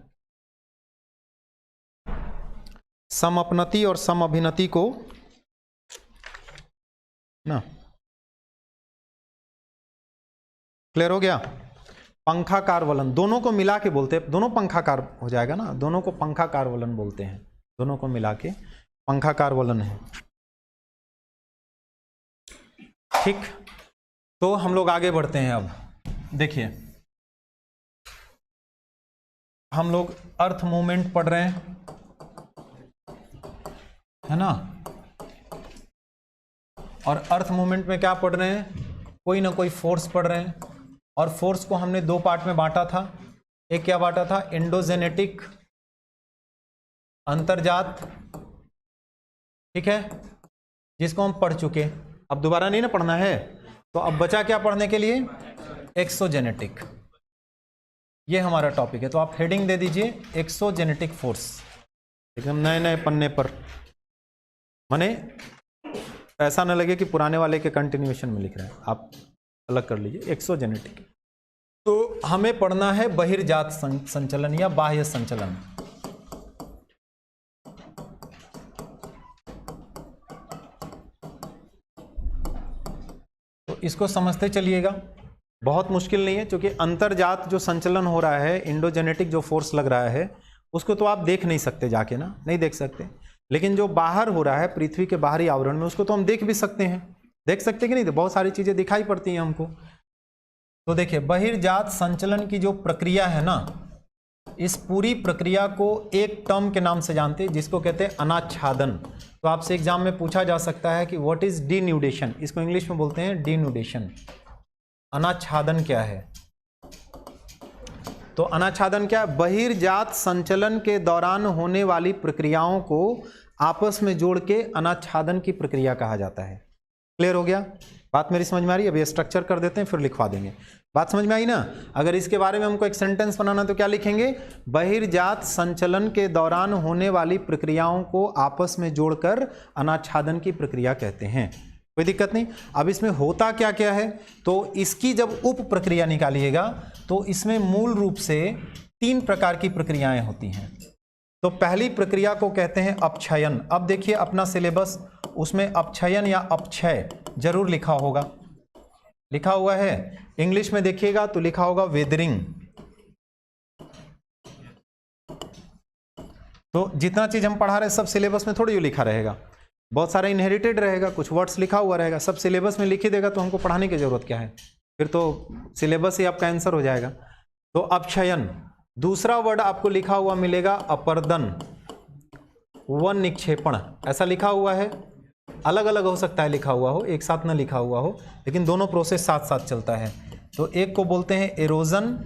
सम अपनति और सम अभिनति को ना, क्लियर हो गया। पंखाकार वलन दोनों को मिला के बोलते हैं, दोनों पंखाकार हो जाएगा ना, दोनों को पंखाकार वलन बोलते हैं, दोनों को मिला के पंखाकार वलन है, ठीक। तो हम लोग आगे बढ़ते हैं। अब देखिए हम लोग अर्थ मूवमेंट पढ़ रहे हैं, है ना। और अर्थ मूवमेंट में क्या पढ़ रहे हैं, कोई ना कोई फोर्स पढ़ रहे हैं। और फोर्स को हमने दो पार्ट में बांटा था। एक क्या बांटा था, एंडोजेनेटिक अंतर्जात, ठीक है, जिसको हम पढ़ चुके, अब दोबारा नहीं ना पढ़ना है। तो अब बचा क्या पढ़ने के लिए, एक्सोजेनेटिक। ये हमारा टॉपिक है। तो आप हेडिंग दे दीजिए एक्सोजेनेटिक फोर्स, एकदम नए नए पन्ने पर, माने ऐसा न लगे कि पुराने वाले के कंटिन्यूएशन में लिख रहे हैं, आप अलग कर लीजिए एक्सोजेनेटिक। तो हमें पढ़ना है बहिर्जात संचलन या बाह्य संचलन। तो इसको समझते चलिएगा, बहुत मुश्किल नहीं है, क्योंकि अंतर्जात जो संचलन हो रहा है, इंडोजेनेटिक जो फोर्स लग रहा है, उसको तो आप देख नहीं सकते जाके ना, नहीं देख सकते। लेकिन जो बाहर हो रहा है पृथ्वी के बाहरी आवरण में, उसको तो हम देख भी सकते हैं। देख सकते कि नहीं, तो बहुत सारी चीजें दिखाई पड़ती हैं हमको। तो देखिए बहिर्जात संचलन की जो प्रक्रिया है ना, इस पूरी प्रक्रिया को एक टर्म के नाम से जानते हैं, जिसको कहते हैं अनाच्छादन। तो आपसे एग्जाम में पूछा जा सकता है कि व्हाट इज डीन्यूडेशन, इसको इंग्लिश में बोलते हैं डीन्यूडेशन। अनाच्छादन क्या है? तो अनाच्छादन क्या है? बहिर्जात संचलन के दौरान होने वाली प्रक्रियाओं को आपस में जोड़ के अनाच्छादन की प्रक्रिया कहा जाता है। क्लियर हो गया? बात मेरी समझ में आ रही है? अब ये स्ट्रक्चर कर देते हैं, फिर लिखवा देंगे। बात समझ में आई ना? अगर इसके बारे में हमको एक सेंटेंस बनाना तो क्या लिखेंगे? बहिर्जात संचलन के दौरान होने वाली प्रक्रियाओं को आपस में जोड़कर अनाच्छादन की प्रक्रिया कहते हैं। कोई दिक्कत नहीं। अब इसमें होता क्या क्या है, तो इसकी जब उप प्रक्रिया निकालिएगा तो इसमें मूल रूप से 3 प्रकार की प्रक्रियाएं होती हैं। तो पहली प्रक्रिया को कहते हैं अपक्षयन। अब देखिए अपना सिलेबस, उसमें अपक्षयन या अपक्षय जरूर लिखा होगा, लिखा हुआ है। इंग्लिश में देखिएगा तो लिखा होगा वेदरिंग। तो जितना चीज हम पढ़ा रहे सब सिलेबस में थोड़ी लिखा रहेगा, बहुत सारा इनहेरिटेड रहेगा, कुछ वर्ड्स लिखा हुआ रहेगा, सब सिलेबस में लिख ही देगा, तो हमको पढ़ाने की जरूरत क्या है? फिर तो सिलेबस ही आपका आंसर हो जाएगा। तो अपक्षयन। दूसरा वर्ड आपको लिखा हुआ मिलेगा अपर्दन व निक्षेपण, ऐसा लिखा हुआ है। अलग अलग हो सकता है लिखा हुआ हो, एक साथ ना लिखा हुआ हो, लेकिन दोनों प्रोसेस साथ साथ चलता है। तो एक को बोलते हैं एरोजन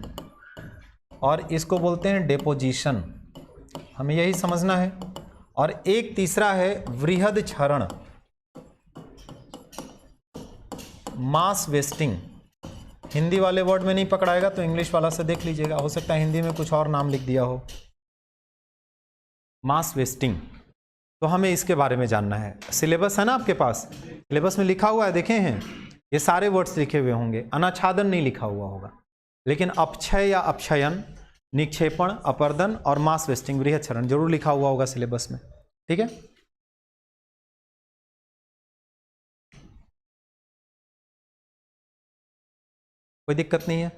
और इसको बोलते हैं डेपोजिशन, हमें यही समझना है। और एक तीसरा है वृहद क्षरण, मास वेस्टिंग। हिंदी वाले वर्ड में नहीं पकड़ाएगा तो इंग्लिश वाला से देख लीजिएगा, हो सकता है हिंदी में कुछ और नाम लिख दिया हो। मास वेस्टिंग, तो हमें इसके बारे में जानना है। सिलेबस है ना आपके पास, सिलेबस में लिखा हुआ है, देखे हैं ये सारे वर्ड्स लिखे हुए होंगे। अनाच्छादन नहीं लिखा हुआ होगा, लेकिन अपक्षय या अपक्षयन, निक्षेपण, अपर्दन और मास वेस्टिंग, वृहद क्षरण जरूर लिखा हुआ होगा सिलेबस में। ठीक है, कोई दिक्कत नहीं है।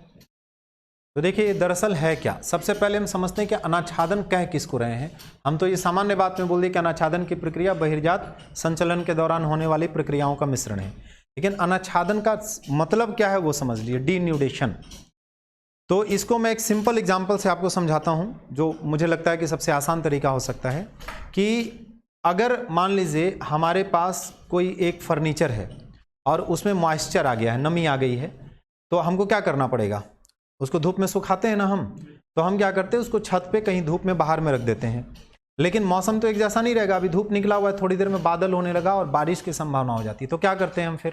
तो देखिए दरअसल है क्या, सबसे पहले हम समझते हैं कि अनाच्छादन कह किसको रहे हैं। हम तो ये सामान्य बात में बोल दिए कि अनाच्छादन की प्रक्रिया बहिर्जात संचलन के दौरान होने वाली प्रक्रियाओं का मिश्रण है, लेकिन अनाच्छादन का मतलब क्या है वो समझ लीजिए, डीन्यूडेशन। तो इसको मैं एक सिंपल एग्जांपल से आपको समझाता हूं, जो मुझे लगता है कि सबसे आसान तरीका हो सकता है। कि अगर मान लीजिए हमारे पास कोई एक फर्नीचर है और उसमें मॉइस्चर आ गया है, नमी आ गई है, तो हमको क्या करना पड़ेगा? उसको धूप में सुखाते हैं ना हम, तो हम क्या करते हैं, उसको छत पे कहीं धूप में बाहर में रख देते हैं। लेकिन मौसम तो एक जैसा नहीं रहेगा, अभी धूप निकला हुआ है, थोड़ी देर में बादल होने लगा और बारिश की संभावना हो जाती है, तो क्या करते हैं हम? फिर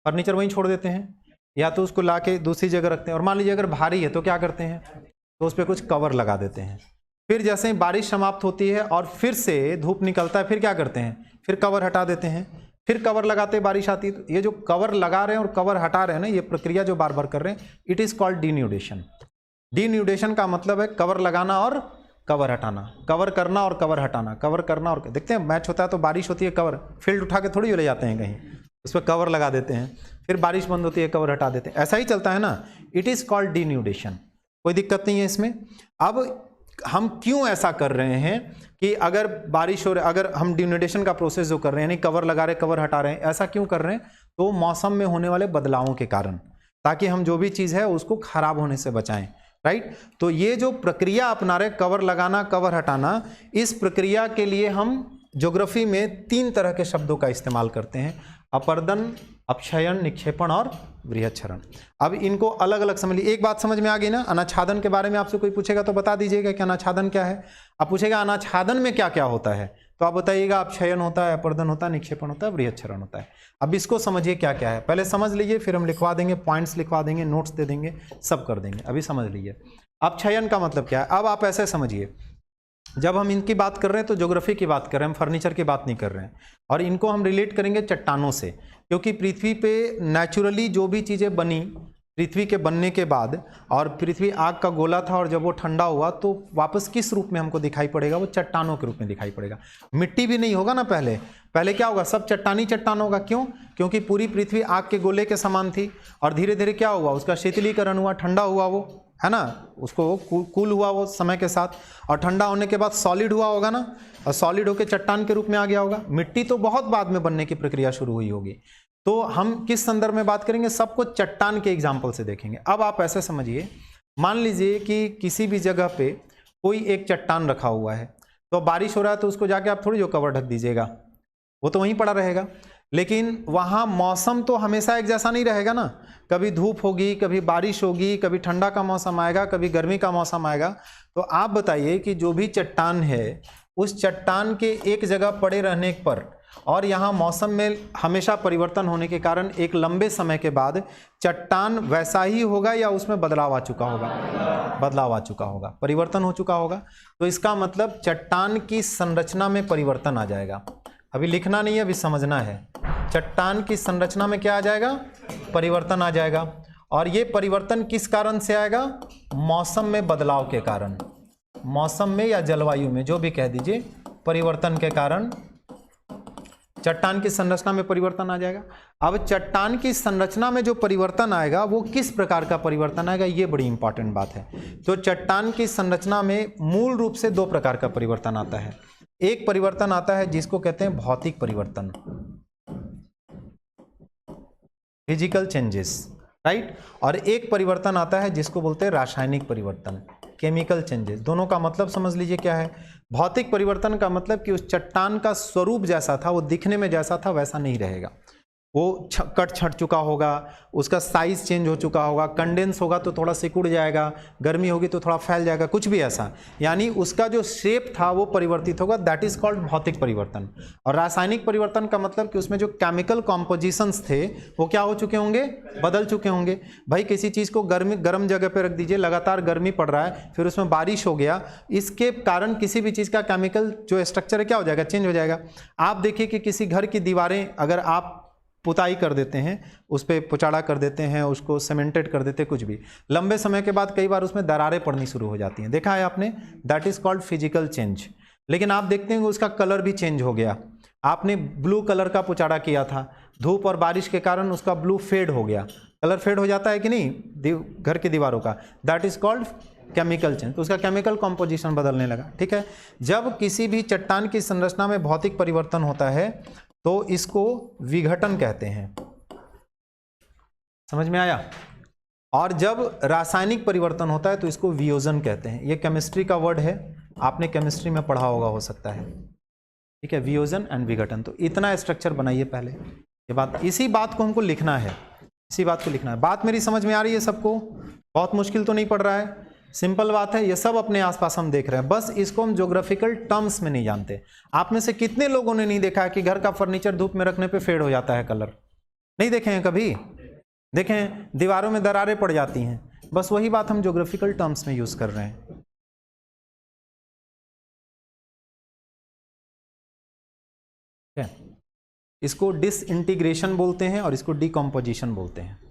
फर्नीचर वहीं छोड़ देते हैं, या तो उसको ला के दूसरी जगह रखते हैं। और मान लीजिए अगर भारी है तो क्या करते हैं, तो उस पर कुछ कवर लगा देते हैं। फिर जैसे ही बारिश समाप्त होती है और फिर से धूप निकलता है, फिर क्या करते हैं, फिर कवर हटा देते हैं, फिर कवर लगाते बारिश आती है। तो ये जो कवर लगा रहे हैं और कवर हटा रहे हैं ना, ये प्रक्रिया जो बार बार कर रहे हैं, इट इज कॉल्ड डीन्यूडेशन। डीन्यूडेशन का मतलब है कवर लगाना और कवर हटाना, कवर करना और कवर हटाना, कवर करना और देखते हैं मैच होता है तो बारिश होती है, कवर फील्ड उठा के थोड़ी ले जाते हैं कहीं, उस पर कवर लगा देते हैं, फिर बारिश बंद होती है, कवर हटा देते हैं, ऐसा ही चलता है ना। इट इज कॉल्ड डीन्यूडेशन, कोई दिक्कत नहीं है इसमें। अब हम क्यों ऐसा कर रहे हैं कि अगर बारिश हो रही, अगर हम डीन्यूडेशन का प्रोसेस जो कर रहे हैं, यानी कवर लगा रहे कवर हटा रहे हैं, ऐसा क्यों कर रहे हैं? तो मौसम में होने वाले बदलावों के कारण, ताकि हम जो भी चीज़ है उसको खराब होने से बचाएं, राइट। तो ये जो प्रक्रिया अपना रहे, कवर लगाना कवर हटाना, इस प्रक्रिया के लिए हम ज्योग्राफी में 3 तरह के शब्दों का इस्तेमाल करते हैं: अपर्दन, अपक्षयन, निक्षेपण और वृहच्छरण। अब इनको अलग अलग समझ लीजिए। एक बात समझ में आ गई ना? अनाच्छादन के बारे में आपसे कोई पूछेगा तो बता दीजिएगा कि अनाच्छादन क्या है। अब पूछेगा अनाच्छादन में क्या क्या होता है, तो आप बताइएगा अपक्षयन होता है, अपर्दन होता है, निक्षेपण होता है, वृहच्छरण होता है। अब इसको समझिए क्या क्या है, पहले समझ लीजिए, फिर हम लिखवा देंगे, पॉइंट्स लिखवा देंगे, नोट्स दे देंगे, सब कर देंगे। अभी समझ लीजिए अपक्षयन का मतलब क्या है। अब आप ऐसे समझिए, जब हम इनकी बात कर रहे हैं तो ज्योग्राफी की बात कर रहे हैं, हम फर्नीचर की बात नहीं कर रहे हैं। और इनको हम रिलेट करेंगे चट्टानों से, क्योंकि पृथ्वी पे नेचुरली जो भी चीज़ें बनी पृथ्वी के बनने के बाद, और पृथ्वी आग का गोला था और जब वो ठंडा हुआ तो वापस किस रूप में हमको दिखाई पड़ेगा? वो चट्टानों के रूप में दिखाई पड़ेगा। मिट्टी भी नहीं होगा ना, पहले क्या होगा? सब चट्टानी चट्टान होगा। क्यों? क्योंकि पूरी पृथ्वी आग के गोले के समान थी और धीरे धीरे क्या हुआ, उसका शीतलीकरण हुआ, ठंडा हुआ, वो है ना, उसको कूल हुआ वो समय के साथ, और ठंडा होने के बाद सॉलिड हुआ होगा ना, और सॉलिड होकर चट्टान के रूप में आ गया होगा। मिट्टी तो बहुत बाद में बनने की प्रक्रिया शुरू हुई होगी। तो हम किस संदर्भ में बात करेंगे? सबको चट्टान के एग्जाम्पल से देखेंगे। अब आप ऐसे समझिए, मान लीजिए कि किसी भी जगह पे कोई एक चट्टान रखा हुआ है, तो बारिश हो रहा है तो उसको जाके आप थोड़ी जो कवर ढक दीजिएगा, वो तो वहीं पड़ा रहेगा। लेकिन वहाँ मौसम तो हमेशा एक जैसा नहीं रहेगा ना, कभी धूप होगी, कभी बारिश होगी, कभी ठंडा का मौसम आएगा, कभी गर्मी का मौसम आएगा। तो आप बताइए कि जो भी चट्टान है, उस चट्टान के एक जगह पड़े रहने पर और यहाँ मौसम में हमेशा परिवर्तन होने के कारण एक लंबे समय के बाद चट्टान वैसा ही होगा या उसमें बदलाव आ चुका होगा? बदलाव आ चुका होगा, परिवर्तन हो चुका होगा। तो इसका मतलब चट्टान की संरचना में परिवर्तन आ जाएगा। अभी लिखना नहीं है, अभी समझना है। चट्टान की संरचना में क्या आ जाएगा? परिवर्तन आ जाएगा। और ये परिवर्तन किस कारण से आएगा? मौसम में बदलाव के कारण, मौसम में या जलवायु में, जो भी कह दीजिए, परिवर्तन के कारण चट्टान की संरचना में परिवर्तन आ जाएगा। अब चट्टान की संरचना में जो परिवर्तन आएगा वो किस प्रकार का परिवर्तन आएगा, ये बड़ी इंपॉर्टेंट बात है। तो चट्टान की संरचना में मूल रूप से 2 प्रकार का परिवर्तन आता है। एक परिवर्तन आता है जिसको कहते हैं भौतिक परिवर्तन, फिजिकल चेंजेस, राइट। और एक परिवर्तन आता है जिसको बोलते हैं रासायनिक परिवर्तन, केमिकल चेंजेस। दोनों का मतलब समझ लीजिए क्या है। भौतिक परिवर्तन का मतलब कि उस चट्टान का स्वरूप जैसा था, वो दिखने में जैसा था वैसा नहीं रहेगा, वो कट छट चुका होगा, उसका साइज चेंज हो चुका होगा, कंडेंस होगा तो थोड़ा सिकुड़ जाएगा, गर्मी होगी तो थोड़ा फैल जाएगा, कुछ भी ऐसा, यानी उसका जो शेप था वो परिवर्तित होगा। दैट इज कॉल्ड भौतिक परिवर्तन। और रासायनिक परिवर्तन का मतलब कि उसमें जो केमिकल कॉम्पोजिशंस थे वो क्या हो चुके होंगे? बदल चुके होंगे। भाई किसी चीज़ को गर्म जगह पर रख दीजिए, लगातार गर्मी पड़ रहा है, फिर उसमें बारिश हो गया, इसके कारण किसी भी चीज़ का केमिकल जो स्ट्रक्चर है क्या हो जाएगा? चेंज हो जाएगा। आप देखिए कि किसी घर की दीवारें अगर आप पुताई कर देते हैं, उस पर पुचाड़ा कर देते हैं, उसको सीमेंटेड कर देते हैं, कुछ भी, लंबे समय के बाद कई बार उसमें दरारें पड़नी शुरू हो जाती हैं, देखा है आपने? That is called physical change. लेकिन आप देखते हैं उसका कलर भी चेंज हो गया। आपने ब्लू कलर का पुचाड़ा किया था, धूप और बारिश के कारण उसका ब्लू फेड हो गया। कलर फेड हो जाता है कि नहीं घर की दीवारों का? That is called chemical change. तो उसका केमिकल कॉम्पोजिशन बदलने लगा, ठीक है। जब किसी भी चट्टान की संरचना में भौतिक परिवर्तन होता है तो इसको विघटन कहते हैं। समझ में आया? और जब रासायनिक परिवर्तन होता है तो इसको वियोजन कहते हैं। ये केमिस्ट्री का वर्ड है, आपने केमिस्ट्री में पढ़ा होगा हो सकता है, ठीक है, वियोजन एंड विघटन। तो इतना स्ट्रक्चर बनाइए पहले, ये बात, इसी बात को हमको लिखना है, इसी बात को लिखना है। बात मेरी समझ में आ रही है सबको? बहुत मुश्किल तो नहीं पड़ रहा है, सिंपल बात है, ये सब अपने आसपास हम देख रहे हैं, बस इसको हम ज्योग्राफिकल टर्म्स में नहीं जानते। आप में से कितने लोगों ने नहीं देखा है कि घर का फर्नीचर धूप में रखने पे फेड हो जाता है कलर? नहीं देखे हैं कभी? देखें, दीवारों में दरारें पड़ जाती हैं, बस वही बात हम ज्योग्राफिकल टर्म्स में यूज कर रहे हैं। ठीक है, इसको डिसइंटीग्रेशन बोलते हैं और इसको डिकम्पोजिशन बोलते हैं।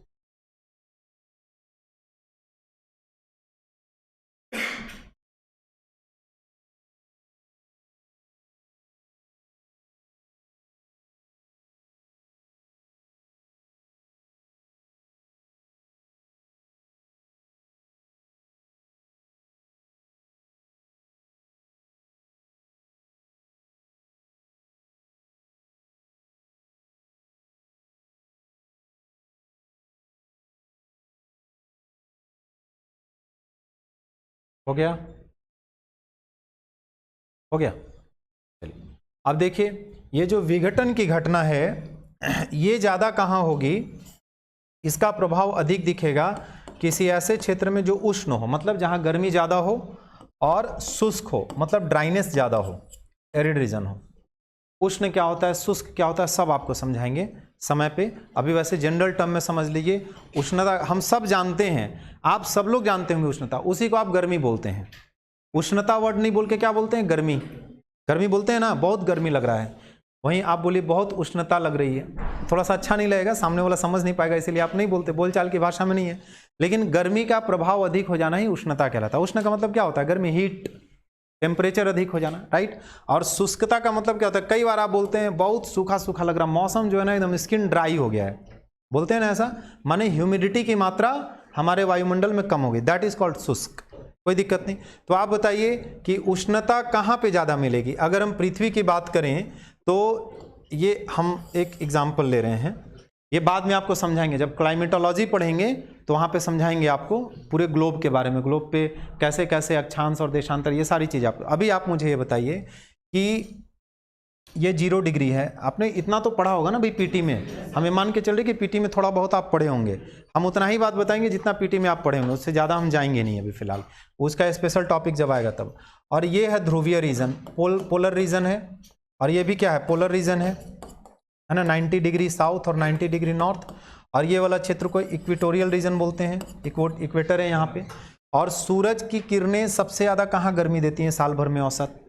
हो गया? हो गया, चलिए अब देखिए, ये जो विघटन की घटना है ये ज़्यादा कहाँ होगी? इसका प्रभाव अधिक दिखेगा किसी ऐसे क्षेत्र में जो उष्ण हो, मतलब जहाँ गर्मी ज़्यादा हो, और शुष्क हो, मतलब ड्राइनेस ज़्यादा हो, एरिड रीजन हो। उष्ण क्या होता है, शुष्क क्या होता है, सब आपको समझाएंगे समय पे। अभी वैसे जनरल टर्म में समझ लीजिए, उष्णता हम सब जानते हैं, आप सब लोग जानते होंगे उष्णता, उसी को आप गर्मी बोलते हैं। उष्णता वर्ड नहीं बोल के क्या बोलते हैं? गर्मी। गर्मी बोलते हैं ना, बहुत गर्मी लग रहा है। वहीं आप बोलिए बहुत उष्णता लग रही है, थोड़ा सा अच्छा नहीं लगेगा, सामने वाला समझ नहीं पाएगा, इसीलिए आप नहीं बोलते, बोलचाल की भाषा में नहीं है। लेकिन गर्मी का प्रभाव अधिक हो जाना ही उष्णता कहलाता है। उष्ण का मतलब क्या होता है? गर्मी, हीट, टेम्परेचर अधिक हो जाना, राइट। और शुष्कता का मतलब क्या होता है? कई बार आप बोलते हैं बहुत सूखा सूखा लग रहा, मौसम जो है ना एकदम स्किन ड्राई हो गया है, बोलते हैं ना ऐसा, माने ह्यूमिडिटी की मात्रा हमारे वायुमंडल में कम हो गई, दैट इज कॉल्ड शुष्क। कोई दिक्कत नहीं। तो आप बताइए कि उष्णता कहाँ पे ज़्यादा मिलेगी? अगर हम पृथ्वी की बात करें तो ये हम एक एग्जाम्पल ले रहे हैं, ये बाद में आपको समझाएंगे, जब क्लाइमेटोलॉजी पढ़ेंगे तो वहाँ पे समझाएंगे आपको पूरे ग्लोब के बारे में, ग्लोब पे कैसे कैसे अक्षांश और देशांतर, ये सारी चीज़ आपको। अभी आप मुझे ये बताइए कि ये 0 डिग्री है, आपने इतना तो पढ़ा होगा ना भाई पीटी में, हमें मान के चल रहे कि पीटी में थोड़ा बहुत आप पढ़े होंगे, हम उतना ही बात बताएंगे जितना पीटी में आप पढ़े होंगे, उससे ज़्यादा हम जाएंगे नहीं अभी फिलहाल, उसका स्पेशल टॉपिक जब आएगा तब। और ये है ध्रुवीय रीजन, पोलर रीजन है, और ये भी क्या है? पोलर रीजन है ना, 90 डिग्री साउथ और 90 डिग्री नॉर्थ। और ये वाला क्षेत्र को इक्वेटोरियल रीजन बोलते हैं, इक्वेटर है यहाँ पे। और सूरज की किरणें सबसे ज़्यादा कहाँ गर्मी देती हैं साल भर में औसत?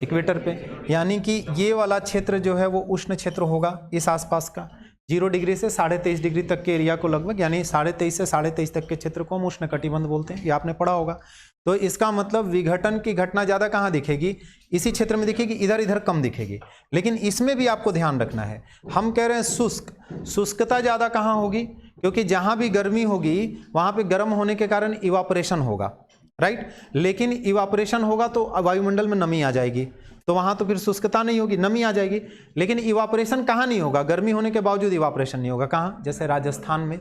इक्वेटर पे, यानी कि ये वाला क्षेत्र जो है वो उष्ण क्षेत्र होगा, इस आसपास का 0 डिग्री से 23.5 डिग्री तक के एरिया को लगभग, यानी 23.5 से 23.5 तक के क्षेत्र को हम उष्ण कटिबंध बोलते हैं, ये आपने पढ़ा होगा। तो इसका मतलब विघटन की घटना ज़्यादा कहाँ दिखेगी? इसी क्षेत्र में दिखेगी, इधर इधर कम दिखेगी। लेकिन इसमें भी आपको ध्यान रखना है, हम कह रहे हैं शुष्क, शुष्कता ज़्यादा कहाँ होगी? क्योंकि जहाँ भी गर्मी होगी वहाँ पे गर्म होने के कारण इवापोरेशन होगा, राइट। लेकिन इवापोरेशन होगा तो वायुमंडल में नमी आ जाएगी, तो वहाँ तो फिर शुष्कता नहीं होगी, नमी आ जाएगी। लेकिन इवापोरेशन कहाँ नहीं होगा? गर्मी होने के बावजूद इवापोरेशन नहीं होगा, कहाँ? जैसे राजस्थान में।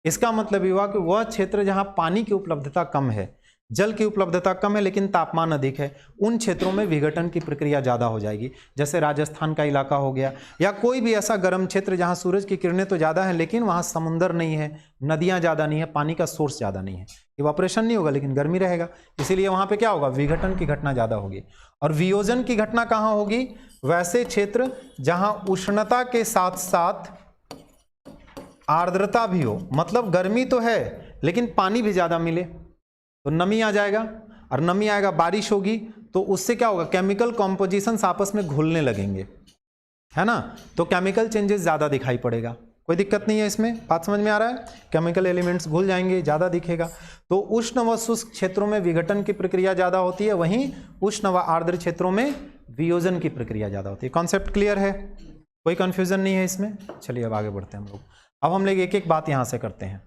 इसका मतलब ये हुआ कि वह क्षेत्र जहाँ पानी की उपलब्धता कम है, जल की उपलब्धता कम है लेकिन तापमान अधिक है, उन क्षेत्रों में विघटन की प्रक्रिया ज़्यादा हो जाएगी। जैसे राजस्थान का इलाका हो गया, या कोई भी ऐसा गर्म क्षेत्र जहाँ सूरज की किरणें तो ज़्यादा हैं लेकिन वहाँ समुंदर नहीं है, नदियाँ ज़्यादा नहीं है, पानी का सोर्स ज़्यादा नहीं है, इवापोरेशन नहीं होगा लेकिन गर्मी रहेगा, इसीलिए वहाँ पे क्या होगा? विघटन की घटना ज़्यादा होगी। और वियोजन की घटना कहाँ होगी? वैसे क्षेत्र जहाँ उष्णता के साथ साथ आर्द्रता भी हो, मतलब गर्मी तो है लेकिन पानी भी ज़्यादा मिले, तो नमी आ जाएगा, और नमी आएगा, बारिश होगी, तो उससे क्या होगा? केमिकल कॉम्पोजिशंस आपस में घुलने लगेंगे, है ना, तो केमिकल चेंजेस ज़्यादा दिखाई पड़ेगा। कोई दिक्कत नहीं है इसमें, बात समझ में आ रहा है? केमिकल एलिमेंट्स घुल जाएंगे, ज़्यादा दिखेगा। तो उष्ण व शुष्क क्षेत्रों में विघटन की प्रक्रिया ज़्यादा होती है, वहीं उष्ण व आर्द्र क्षेत्रों में वियोजन की प्रक्रिया ज़्यादा होती है। कॉन्सेप्ट क्लियर है? कोई कन्फ्यूजन नहीं है इसमें? चलिए अब आगे बढ़ते हैं हम लोग। अब हम लोग एक एक बात यहाँ से करते हैं,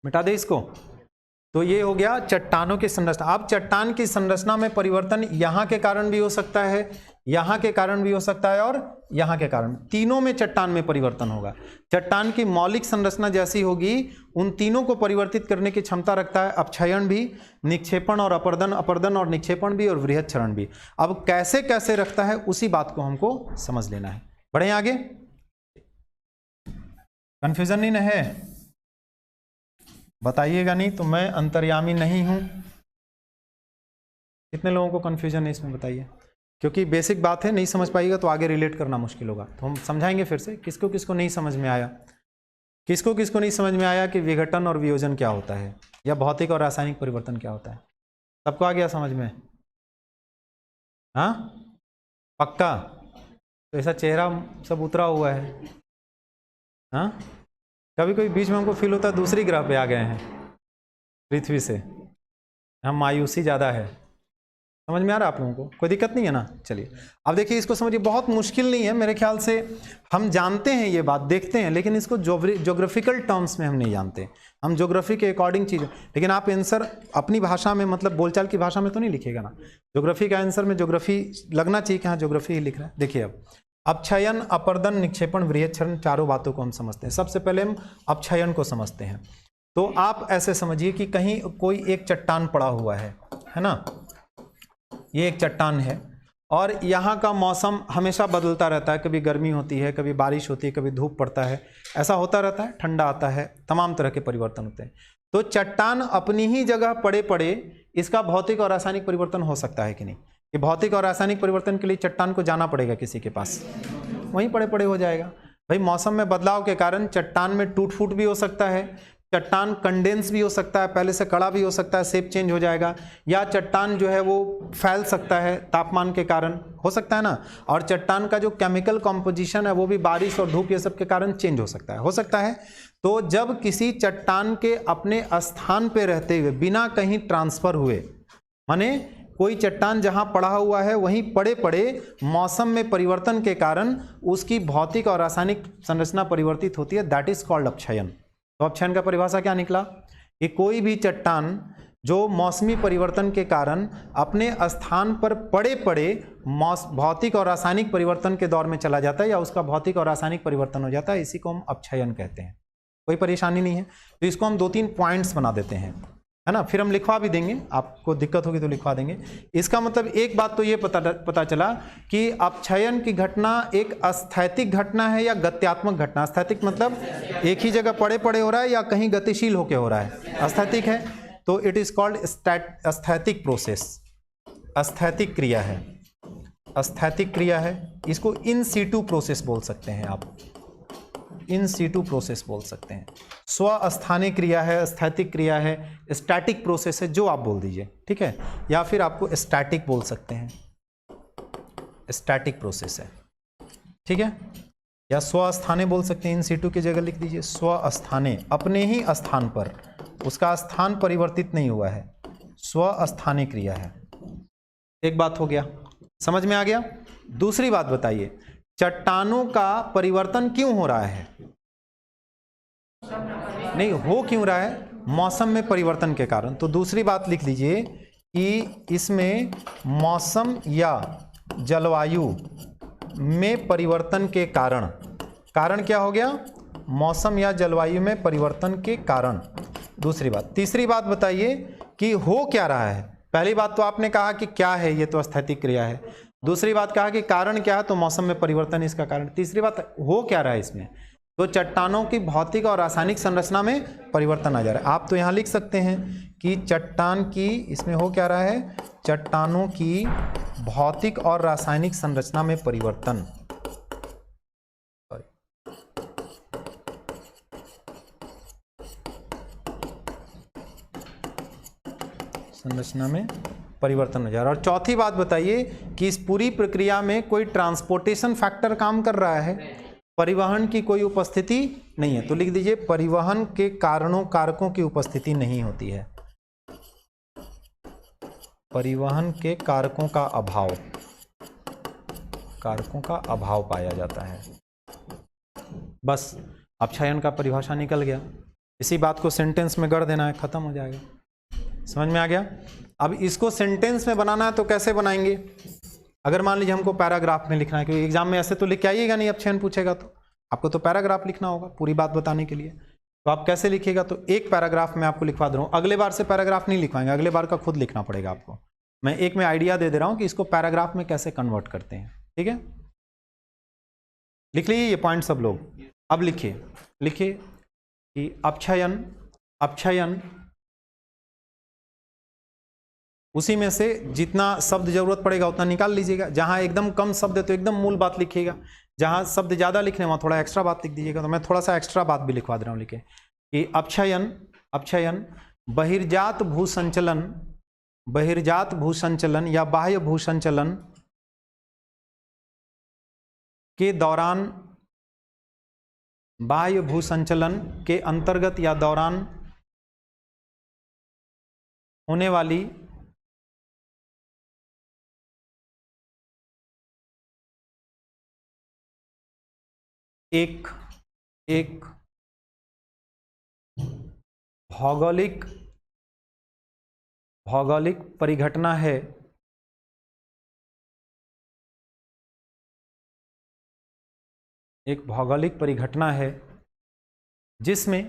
मिटा दे इसको। तो ये हो गया चट्टानों की संरचना। अब चट्टान की संरचना में परिवर्तन यहाँ के कारण भी हो सकता है, यहाँ के कारण भी हो सकता है और यहाँ के कारण, तीनों में चट्टान में परिवर्तन होगा। चट्टान की मौलिक संरचना जैसी होगी उन तीनों को परिवर्तित करने की क्षमता रखता है, अपक्षयन भी, निक्षेपण और अपर्दन, अपर्दन और निक्षेपण भी, और वृहत क्षरण भी। अब कैसे कैसे रखता है उसी बात को हमको समझ लेना है। बढ़े आगे, कंफ्यूजन नहीं न है? बताइएगा नहीं तो मैं अंतर्यामी नहीं हूं। कितने लोगों को कंफ्यूजन है इसमें बताइए, क्योंकि बेसिक बात है, नहीं समझ पाइएगा तो आगे रिलेट करना मुश्किल होगा। तो हम समझाएंगे फिर से, किसको किसको नहीं समझ में आया, किसको किसको नहीं समझ में आया कि विघटन और वियोजन क्या होता है या भौतिक और रासायनिक परिवर्तन क्या होता है। सबको आ गया समझ में? हाँ पक्का? तो ऐसा चेहरा सब उतरा हुआ है। हाँ कभी कभी बीच में हमको फील होता है दूसरी ग्रह पे आ गए हैं पृथ्वी से, हम मायूसी ज़्यादा है। समझ में आ रहा है आप लोगों को? कोई दिक्कत नहीं है ना? चलिए अब देखिए, इसको समझिए, बहुत मुश्किल नहीं है मेरे ख्याल से, हम जानते हैं ये बात, देखते हैं, लेकिन इसको ज्योग्राफिकल टर्म्स में हम नहीं जानते, हम ज्योग्राफी के अकॉर्डिंग चीज़ें, लेकिन आप आंसर अपनी भाषा में, मतलब बोलचाल की भाषा में तो नहीं लिखिएगा ना। ज्योग्राफी का आंसर में ज्योग्राफी लगना चाहिए कि हाँ ज्योग्राफी ही लिख रहा है। देखिए अब अपक्षयन, अपर्दन, निक्षेपण, वृहत क्षरण, चारों बातों को हम समझते हैं। सबसे पहले हम अपक्षयन को समझते हैं। तो आप ऐसे समझिए कि कहीं कोई एक चट्टान पड़ा हुआ है ना, ये एक चट्टान है और यहाँ का मौसम हमेशा बदलता रहता है, कभी गर्मी होती है, कभी बारिश होती है, कभी धूप पड़ता है, ऐसा होता रहता है, ठंडा आता है, तमाम तरह के परिवर्तन होते हैं। तो चट्टान अपनी ही जगह पड़े पड़े इसका भौतिक और रासायनिक परिवर्तन हो सकता है कि नहीं? ये भौतिक और रासायनिक परिवर्तन के लिए चट्टान को जाना पड़ेगा किसी के पास, वहीं पड़े पड़े हो जाएगा। भाई मौसम में बदलाव के कारण चट्टान में टूट फूट भी हो सकता है, चट्टान कंडेंस भी हो सकता है, पहले से कड़ा भी हो सकता है, शेप चेंज हो जाएगा, या चट्टान जो है वो फैल सकता है तापमान के कारण, हो सकता है ना। और चट्टान का जो केमिकल कॉम्पोजिशन है वो भी बारिश और धूप ये सब के कारण चेंज हो सकता है, हो सकता है। तो जब किसी चट्टान के अपने स्थान पे रहते हुए बिना कहीं ट्रांसफर हुए, माने कोई चट्टान जहां पड़ा हुआ है वहीं पड़े पड़े मौसम में परिवर्तन के कारण उसकी भौतिक और रासायनिक संरचना परिवर्तित होती है, दैट इज कॉल्ड अपक्षयन। तो अपक्षयन का परिभाषा क्या निकला कि कोई भी चट्टान जो मौसमी परिवर्तन के कारण अपने स्थान पर पड़े पड़े भौतिक और रासायनिक परिवर्तन के दौर में चला जाता है या उसका भौतिक और रासायनिक परिवर्तन हो जाता है, इसी को हम अपक्षयन कहते हैं। कोई परेशानी नहीं है। तो इसको हम 2-3 पॉइंट्स बना देते हैं, है ना, फिर हम लिखवा भी देंगे, आपको दिक्कत होगी तो लिखवा देंगे। इसका मतलब एक बात तो ये पता चला कि अपक्षयन की घटना एक अस्थैतिक घटना है या गत्यात्मक घटना। अस्थैतिक मतलब एक ही जगह पड़े पड़े हो रहा है या कहीं गतिशील होकर हो रहा है। अस्थैतिक है तो इट इज कॉल्ड अस्थैतिक प्रोसेस, अस्थैतिक क्रिया है, अस्थैतिक क्रिया है। इसको इन सीटू प्रोसेस बोल सकते हैं आप, इन सीटू प्रोसेस बोल सकते हैं। स्वस्थानिक क्रिया है, स्थैतिक क्रिया है, स्टैटिक प्रोसेस है, जो आप बोल दीजिए, ठीक है। या फिर आपको स्टैटिक बोल सकते हैं, स्टैटिक प्रोसेस है, ठीक है। या स्वस्थाने बोल सकते हैं, इन सीटू की जगह लिख दीजिए स्वस्थाने, अपने ही स्थान पर, उसका स्थान परिवर्तित नहीं हुआ है, स्वस्थानिक क्रिया है। एक बात हो गया, समझ में आ गया। दूसरी बात बताइए, चट्टानों का परिवर्तन क्यों हो रहा है? नहीं, हो क्यों रहा है? मौसम में परिवर्तन के कारण। तो दूसरी बात लिख लीजिए कि इसमें मौसम या जलवायु में परिवर्तन के कारण, कारण क्या हो गया? मौसम या जलवायु में परिवर्तन के कारण। दूसरी बात। तीसरी बात बताइए कि हो क्या रहा है? पहली बात तो आपने कहा कि क्या है, ये तो स्थैतिक क्रिया है। दूसरी बात कहा कि कारण क्या है, तो मौसम में परिवर्तन इसका कारण। तीसरी बात, हो क्या रहा है इसमें? तो चट्टानों की भौतिक और रासायनिक संरचना में परिवर्तन आ जा रहा है। आप तो यहाँ लिख सकते हैं कि चट्टान की, इसमें हो क्या रहा है? चट्टानों की भौतिक और रासायनिक संरचना में परिवर्तन, संरचना में परिवर्तन हो जा रहा है। और चौथी बात बताइए कि इस पूरी प्रक्रिया में कोई ट्रांसपोर्टेशन फैक्टर काम कर रहा है, परिवहन की कोई उपस्थिति नहीं है। तो लिख दीजिए परिवहन के कारणों कारकों की उपस्थिति नहीं होती है, परिवहन के कारकों का अभाव, कारकों का अभाव पाया जाता है। बस अपक्षयन का परिभाषा निकल गया। इसी बात को सेंटेंस में गढ़ देना है, खत्म हो जाएगा। समझ में आ गया? अब इसको सेंटेंस में बनाना है तो कैसे बनाएंगे? अगर मान लीजिए हमको पैराग्राफ में लिखना है, क्योंकि एग्जाम में ऐसे तो लिख के आइएगा नहीं, अब चयन पूछेगा तो आपको तो पैराग्राफ लिखना होगा पूरी बात बताने के लिए। तो आप कैसे लिखिएगा, तो एक पैराग्राफ में आपको लिखवा दे रहा हूँ, अगले बार से पैराग्राफ नहीं लिखवाएंगे, अगले बार का खुद लिखना पड़ेगा आपको। मैं एक में आइडिया दे रहा हूँ कि इसको पैराग्राफ में कैसे कन्वर्ट करते हैं, ठीक है। लिख लीजिए ये पॉइंट सब लोग। अब लिखिए कि अपक्षयन उसी में से जितना शब्द जरूरत पड़ेगा उतना निकाल लीजिएगा। जहां एकदम कम शब्द है तो एकदम मूल बात लिखिएगा, जहां शब्द ज्यादा लिखने वहां थोड़ा एक्स्ट्रा बात लिख दीजिएगा। तो मैं थोड़ा सा एक्स्ट्रा बात भी लिखवा दे रहा हूं, लिखे कि अपक्षयन बहिर्जात भूसंचलन या बाह्य भूसंचलन के दौरान, बाह्य भूसंचलन के अंतर्गत या दौरान होने वाली एक भौगोलिक परिघटना है, एक भौगोलिक परिघटना है जिसमें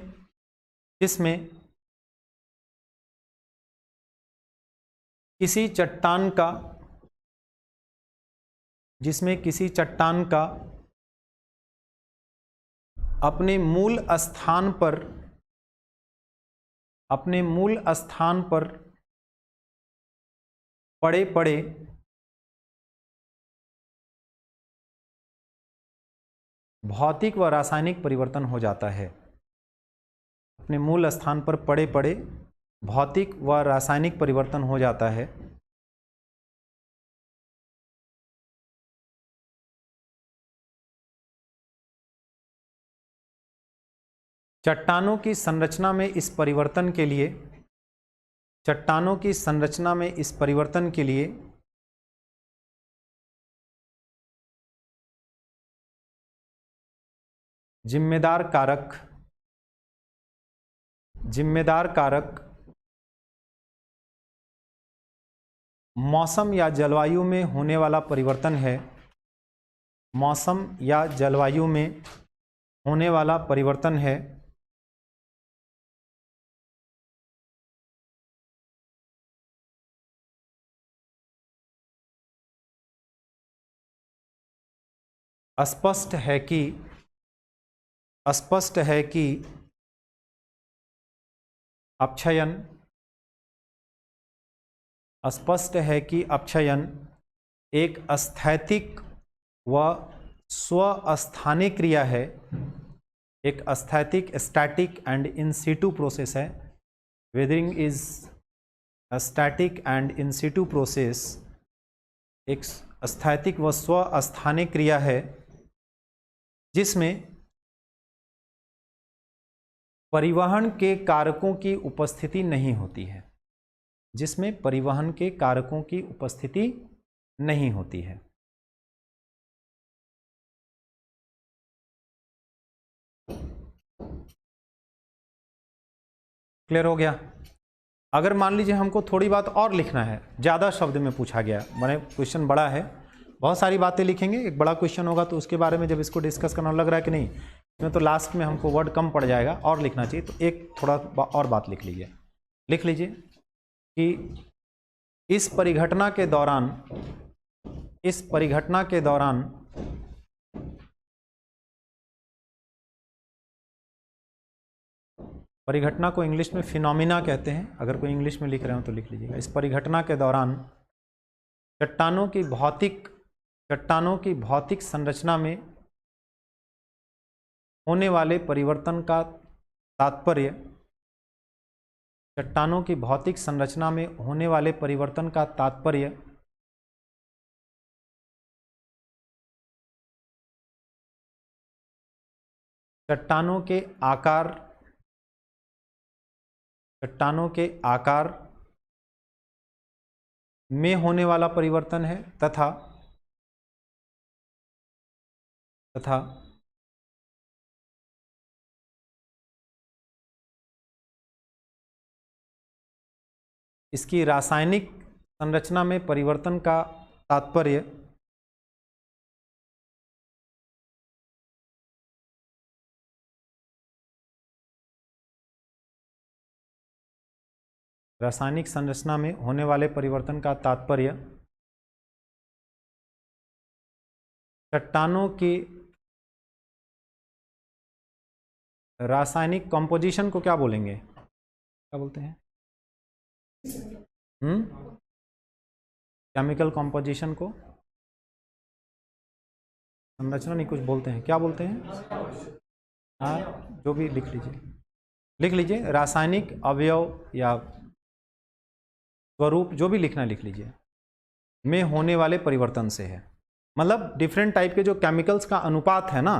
किसी चट्टान का अपने मूल स्थान पर पड़े भौतिक व रासायनिक परिवर्तन हो जाता है। अपने मूल स्थान पर पड़े भौतिक व रासायनिक परिवर्तन हो जाता है। चट्टानों की संरचना में इस परिवर्तन के लिए जिम्मेदार कारक मौसम या जलवायु में होने वाला परिवर्तन है। मौसम या जलवायु में होने वाला परिवर्तन है। स्पष्ट है कि अपक्षयन एक स्थैतिक व स्वस्थानिक क्रिया है। एक static and in situ process है। Weathering is a static and in situ process, एक स्थैतिक व स्वस्थानिक क्रिया है जिसमें परिवहन के कारकों की उपस्थिति नहीं होती है। क्लियर हो गया। अगर मान लीजिए हमको थोड़ी बात और लिखना है, ज़्यादा शब्द में पूछा गया, माने क्वेश्चन बड़ा है, बहुत सारी बातें लिखेंगे, एक बड़ा क्वेश्चन होगा तो उसके बारे में जब इसको डिस्कस करना लग रहा है कि नहीं इसमें तो लास्ट में हमको वर्ड कम पड़ जाएगा और लिखना चाहिए, तो एक थोड़ा और बात लिख लीजिए कि इस परिघटना के दौरान परिघटना को इंग्लिश में फिनोमिना कहते हैं। अगर कोई इंग्लिश में लिख रहे हो तो लिख लीजिएगा। इस परिघटना के दौरान चट्टानों की भौतिक संरचना में होने वाले परिवर्तन का तात्पर्य, चट्टानों की भौतिक संरचना में होने वाले परिवर्तन का तात्पर्य चट्टानों के आकार में होने वाला परिवर्तन है तथा इसकी रासायनिक संरचना में परिवर्तन का तात्पर्य रासायनिक संरचना में होने वाले परिवर्तन का तात्पर्य चट्टानों की रासायनिक कंपोजिशन को क्या बोलेंगे, क्या बोलते हैं? केमिकल कंपोजिशन को संरचना नहीं कुछ बोलते हैं, क्या बोलते हैं? हाँ, जो भी लिख लीजिए, लिख लीजिए, रासायनिक अवयव या स्वरूप जो भी लिखना लिख लीजिए, में होने वाले परिवर्तन से है। मतलब डिफरेंट टाइप के जो केमिकल्स का अनुपात है ना,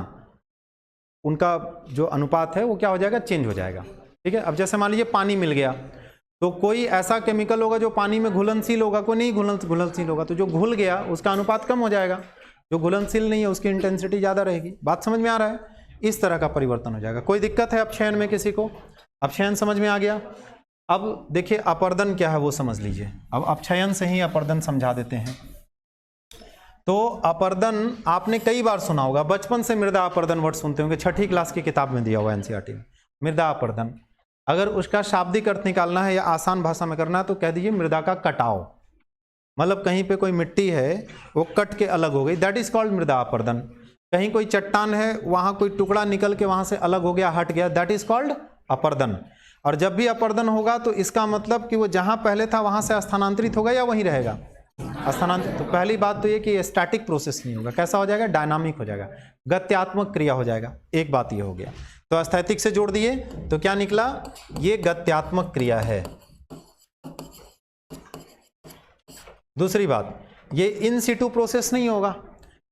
उनका जो अनुपात है वो क्या हो जाएगा, चेंज हो जाएगा। ठीक है, अब जैसे मान लीजिए पानी मिल गया, तो कोई ऐसा केमिकल होगा जो पानी में घुलनशील होगा, कोई नहीं घुलनशील होगा, तो जो घुल गया उसका अनुपात कम हो जाएगा, जो घुलनशील नहीं है उसकी इंटेंसिटी ज़्यादा रहेगी। बात समझ में आ रहा है? इस तरह का परिवर्तन हो जाएगा। कोई दिक्कत है अपक्षयन में किसी को? अपक्षयन समझ में आ गया। अब देखिए अपर्दन क्या है वो समझ लीजिए। अब अपक्षयन से ही अपर्दन समझा देते हैं। तो अपर्दन आपने कई बार सुना होगा, बचपन से मृदा अपर्दन वर्ड सुनते होंगे, 6ठी क्लास की किताब में दिया हुआ एनसीईआरटी में, मृदा अपर्दन। अगर उसका शाब्दिक अर्थ निकालना है या आसान भाषा में करना है तो कह दीजिए मृदा का कटाव। मतलब कहीं पे कोई मिट्टी है वो कट के अलग हो गई, दैट इज कॉल्ड मृदा अपर्दन। कहीं कोई चट्टान है, वहां कोई टुकड़ा निकल के वहां से अलग हो गया, हट गया, दैट इज कॉल्ड अपर्दन। और जब भी अपर्दन होगा तो इसका मतलब कि वो जहां पहले था वहां से स्थानांतरित होगा या वहीं रहेगा, स्थानांतरित। तो पहली बात तो ये कि स्टैटिक प्रोसेस नहीं होगा, कैसा हो जाएगा, डायनामिक हो जाएगा, गत्यात्मक क्रिया हो जाएगा। एक बात ये हो गया, तो स्थैतिक से जोड़ दिए तो क्या निकला, ये गत्यात्मक क्रिया है। दूसरी बात, ये इन सिटू प्रोसेस नहीं होगा।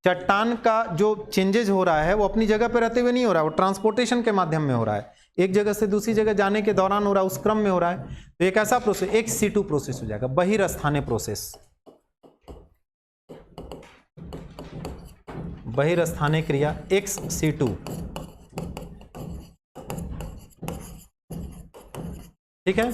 चट्टान का जो चेंजेज हो रहा है वो अपनी जगह पर रहते हुए नहीं हो रहा है, वो ट्रांसपोर्टेशन के माध्यम में हो रहा है, एक जगह से दूसरी जगह जाने के दौरान हो रहा है, उस क्रम में हो रहा है। तो एक ऐसा प्रोसेस, एक सिटू प्रोसेस हो जाएगा, बहिर्स्थानीय प्रोसेस, बहिर्स्थानीय क्रिया एक्स सिटू। ठीक है।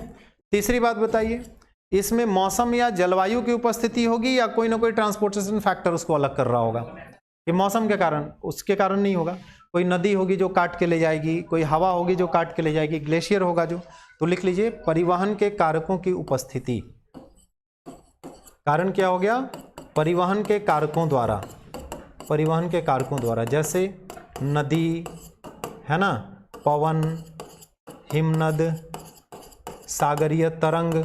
तीसरी बात बताइए, इसमें मौसम या जलवायु की उपस्थिति होगी या कोई ना कोई ट्रांसपोर्टेशन फैक्टर उसको अलग कर रहा होगा? कि मौसम के कारण, उसके कारण नहीं होगा। कोई नदी होगी जो काट के ले जाएगी, कोई हवा होगी जो काट के ले जाएगी, ग्लेशियर होगा जो, तो लिख लीजिए परिवहन के कारकों की उपस्थिति। कारण क्या हो गया, परिवहन के कारकों द्वारा, परिवहन के कारकों द्वारा, जैसे नदी है ना, पवन, हिमनद, सागरीय तरंग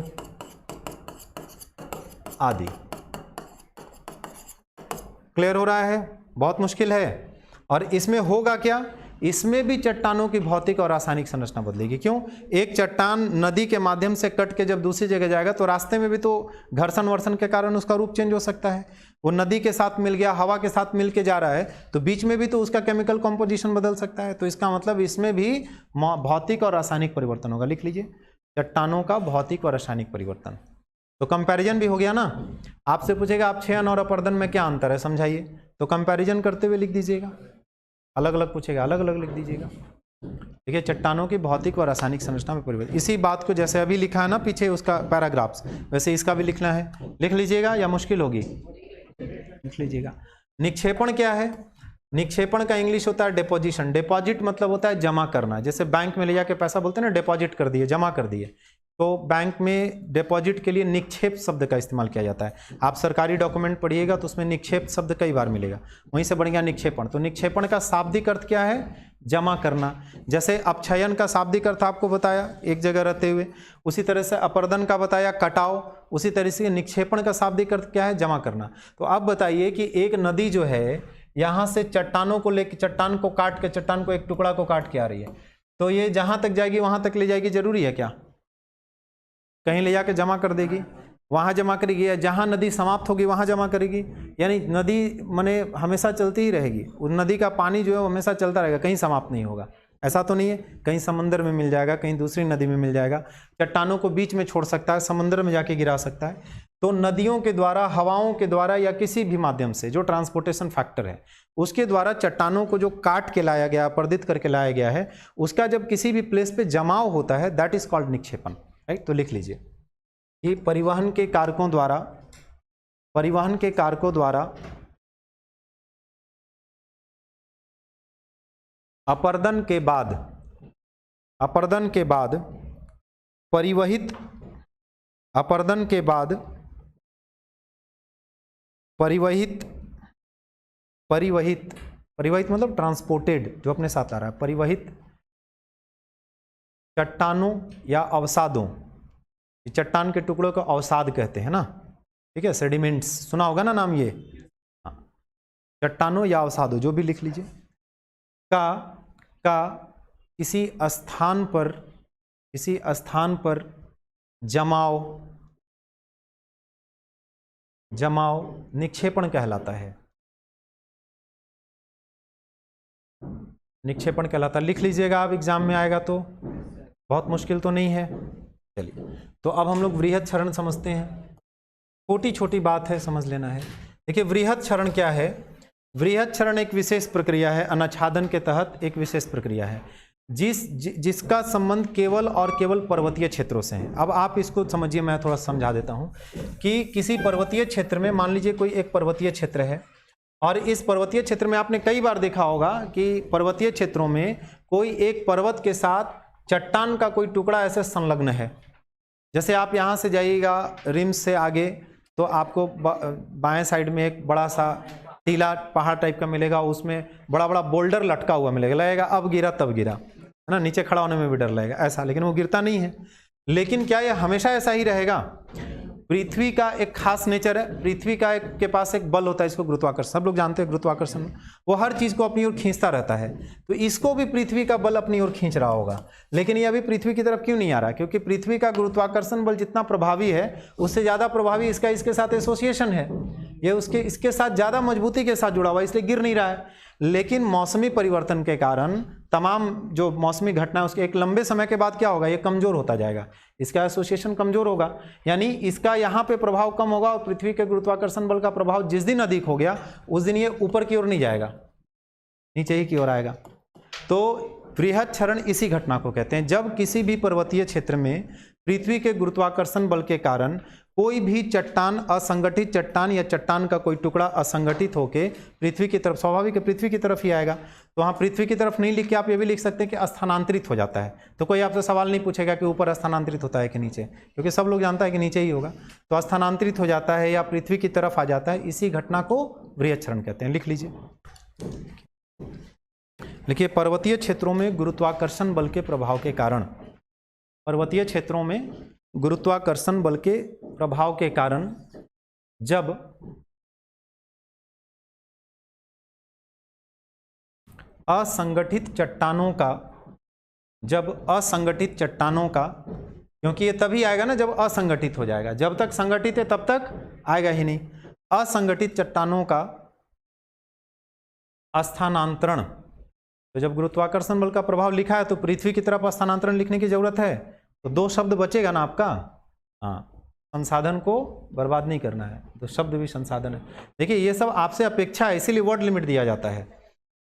आदि। क्लियर हो रहा है? बहुत मुश्किल है। और इसमें होगा क्या, इसमें भी चट्टानों की भौतिक और रासायनिक संरचना बदलेगी। क्यों? एक चट्टान नदी के माध्यम से कट के जब दूसरी जगह जाएगा तो रास्ते में भी तो घर्षण वर्षण के कारण उसका रूप चेंज हो सकता है। वो नदी के साथ मिल गया, हवा के साथ मिल के जा रहा है, तो बीच में भी तो उसका केमिकल कॉम्पोजिशन बदल सकता है। तो इसका मतलब इसमें भी भौतिक और रासायनिक परिवर्तन होगा। लिख लीजिए चट्टानों का भौतिक और रासायनिक परिवर्तन। तो कंपैरिजन भी हो गया ना। आपसे पूछेगा अपक्षयन और अपर्दन में क्या अंतर है, समझाइए। तो कंपैरिजन करते हुए लिख दीजिएगा, अलग अलग पूछेगा अलग अलग लिख दीजिएगा। देखिए चट्टानों की भौतिक और रासायनिक संरचना में परिवर्तन, इसी बात को जैसे अभी लिखा है ना पीछे उसका पैराग्राफ्स, वैसे इसका भी लिखना है। लिख लीजिएगा या मुश्किल होगी? लिख लीजिएगा। निक्षेपण क्या है? निक्षेपण का इंग्लिश होता है डिपोजिशन। डिपॉजिट मतलब होता है जमा करना, जैसे बैंक में ले जाके पैसा बोलते हैं ना, डिपॉजिट कर दिए, जमा कर दिए। तो बैंक में डिपॉजिट के लिए निक्षेप शब्द का इस्तेमाल किया जाता है। आप सरकारी डॉक्यूमेंट पढ़िएगा तो उसमें निक्षेप शब्द कई बार मिलेगा, वहीं से बन गया निक्षेपण। तो निक्षेपण का शाब्दिक अर्थ क्या है? जमा करना। जैसे अपक्षयन का शाब्दिक अर्थ आपको बताया एक जगह रहते हुए, उसी तरह से अपर्दन का बताया कटाव, उसी तरह से निक्षेपण का शाब्दिक अर्थ क्या है? जमा करना। तो आप बताइए कि एक नदी जो है यहाँ से चट्टानों को लेकर, चट्टान को काट के, चट्टान को एक टुकड़ा को काट के आ रही है, तो ये जहाँ तक जाएगी वहाँ तक ले जाएगी, जरूरी है क्या? कहीं ले जाके जमा कर देगी, वहाँ जमा करेगी, या जहाँ नदी समाप्त होगी वहाँ जमा करेगी? यानी नदी माने हमेशा चलती ही रहेगी, उस नदी का पानी जो है वो हमेशा चलता रहेगा, कहीं समाप्त नहीं होगा, ऐसा तो नहीं है। कहीं समंदर में मिल जाएगा, कहीं दूसरी नदी में मिल जाएगा, चट्टानों को बीच में छोड़ सकता है, समुद्र में जाके गिरा सकता है। तो नदियों के द्वारा, हवाओं के द्वारा, या किसी भी माध्यम से जो ट्रांसपोर्टेशन फैक्टर है उसके द्वारा चट्टानों को जो काट के लाया गया, अपर्दित करके लाया गया है, उसका जब किसी भी प्लेस पे जमाव होता है दैट इज कॉल्ड निक्षेपण। राइट? तो लिख लीजिए कि परिवहन के कारकों द्वारा, परिवहन के कारकों द्वारा अपर्दन के बाद, अपर्दन के बाद परिवहित अपर्दन के बाद परिवहित मतलब ट्रांसपोर्टेड, जो अपने साथ आ रहा है, परिवहित चट्टानों या अवसादों, चट्टान के टुकड़ों को अवसाद कहते हैं ना, ठीक है, सेडिमेंट्स सुना होगा ना नाम ये, चट्टानों या अवसादों, जो भी लिख लीजिए, का किसी स्थान पर जमाव निक्षेपण कहलाता है, निक्षेपण कहलाता है। लिख लीजिएगा, आप एग्जाम में आएगा तो, बहुत मुश्किल तो नहीं है। चलिए, तो अब हम लोग वृहत क्षरण समझते हैं, छोटी छोटी बात है, समझ लेना है। देखिए, वृहत क्षरण क्या है? वृहत क्षरण एक विशेष प्रक्रिया है, अनाच्छादन के तहत एक विशेष प्रक्रिया है, जिसका संबंध केवल और केवल पर्वतीय क्षेत्रों से है। अब आप इसको समझिए, मैं थोड़ा समझा देता हूं कि किसी पर्वतीय क्षेत्र में, मान लीजिए कोई एक पर्वतीय क्षेत्र है, और इस पर्वतीय क्षेत्र में आपने कई बार देखा होगा कि पर्वतीय क्षेत्रों में कोई एक पर्वत के साथ चट्टान का कोई टुकड़ा ऐसे संलग्न है। जैसे आप यहाँ से जाइएगा रिम्स से आगे, तो आपको बाएं साइड में एक बड़ा सा टीला पहाड़ टाइप का मिलेगा, उसमें बड़ा बड़ा बोल्डर लटका हुआ मिलेगा, लगेगा अब गिरा तब गिरा, है ना, नीचे खड़ा होने में भी डर लगेगा ऐसा, लेकिन वो गिरता नहीं है। लेकिन क्या ये हमेशा ऐसा ही रहेगा? पृथ्वी का एक खास नेचर है, पृथ्वी का के पास एक बल होता है, इसको गुरुत्वाकर्षण, सब लोग जानते हैं गुरुत्वाकर्षण, वो हर चीज को अपनी ओर खींचता रहता है। तो इसको भी पृथ्वी का बल अपनी ओर खींच रहा होगा, लेकिन ये अभी पृथ्वी की तरफ क्यों नहीं आ रहा? क्योंकि पृथ्वी का गुरुत्वाकर्षण बल जितना प्रभावी है, उससे ज्यादा प्रभावी इसका इसके साथ एसोसिएशन है, ये इसके साथ ज्यादा मजबूती के साथ जुड़ा हुआ है, इसलिए गिर नहीं रहा है। लेकिन मौसमी परिवर्तन के कारण तमाम जो मौसमी घटना है, उसके एक लंबे समय के बाद क्या होगा? ये कमजोर होता जाएगा, इसका एसोसिएशन कमजोर होगा, यानी इसका यहाँ पे प्रभाव कम होगा, और पृथ्वी के गुरुत्वाकर्षण बल का प्रभाव जिस दिन अधिक हो गया, उस दिन ये ऊपर की ओर नहीं जाएगा, नीचे ही की ओर आएगा। तो वृहत क्षरण इसी घटना को कहते हैं, जब किसी भी पर्वतीय क्षेत्र में पृथ्वी के गुरुत्वाकर्षण बल के कारण कोई भी चट्टान, असंगठित चट्टान या चट्टान का कोई टुकड़ा असंगठित होकर पृथ्वी की तरफ, स्वाभाविक है पृथ्वी की तरफ ही आएगा, तो वहाँ पृथ्वी की तरफ नहीं लिख के आप ये भी लिख सकते हैं कि स्थानांतरित हो जाता है। तो कोई आपसे सवाल नहीं पूछेगा कि ऊपर स्थानांतरित होता है कि नीचे, क्योंकि सब लोग जानता है कि नीचे ही होगा। तो स्थानांतरित हो जाता है या पृथ्वी की तरफ आ जाता है, इसी घटना को वृहत क्षरण कहते हैं। लिख लीजिए, देखिए, पर्वतीय क्षेत्रों में गुरुत्वाकर्षण बल के प्रभाव के कारण, पर्वतीय क्षेत्रों में गुरुत्वाकर्षण बल के प्रभाव के कारण जब असंगठित चट्टानों का, क्योंकि ये तभी आएगा ना जब असंगठित हो जाएगा, जब तक संगठित है तब तक आएगा ही नहीं। असंगठित चट्टानों का स्थानांतरण, तो जब गुरुत्वाकर्षण बल का प्रभाव लिखा है तो पृथ्वी की तरफ स्थानांतरण लिखने की जरूरत है, तो दो शब्द बचेगा ना आपका, हाँ, संसाधन को बर्बाद नहीं करना है, तो शब्द भी संसाधन है। देखिए, ये सब आपसे अपेक्षा है, इसीलिए वर्ड लिमिट दिया जाता है।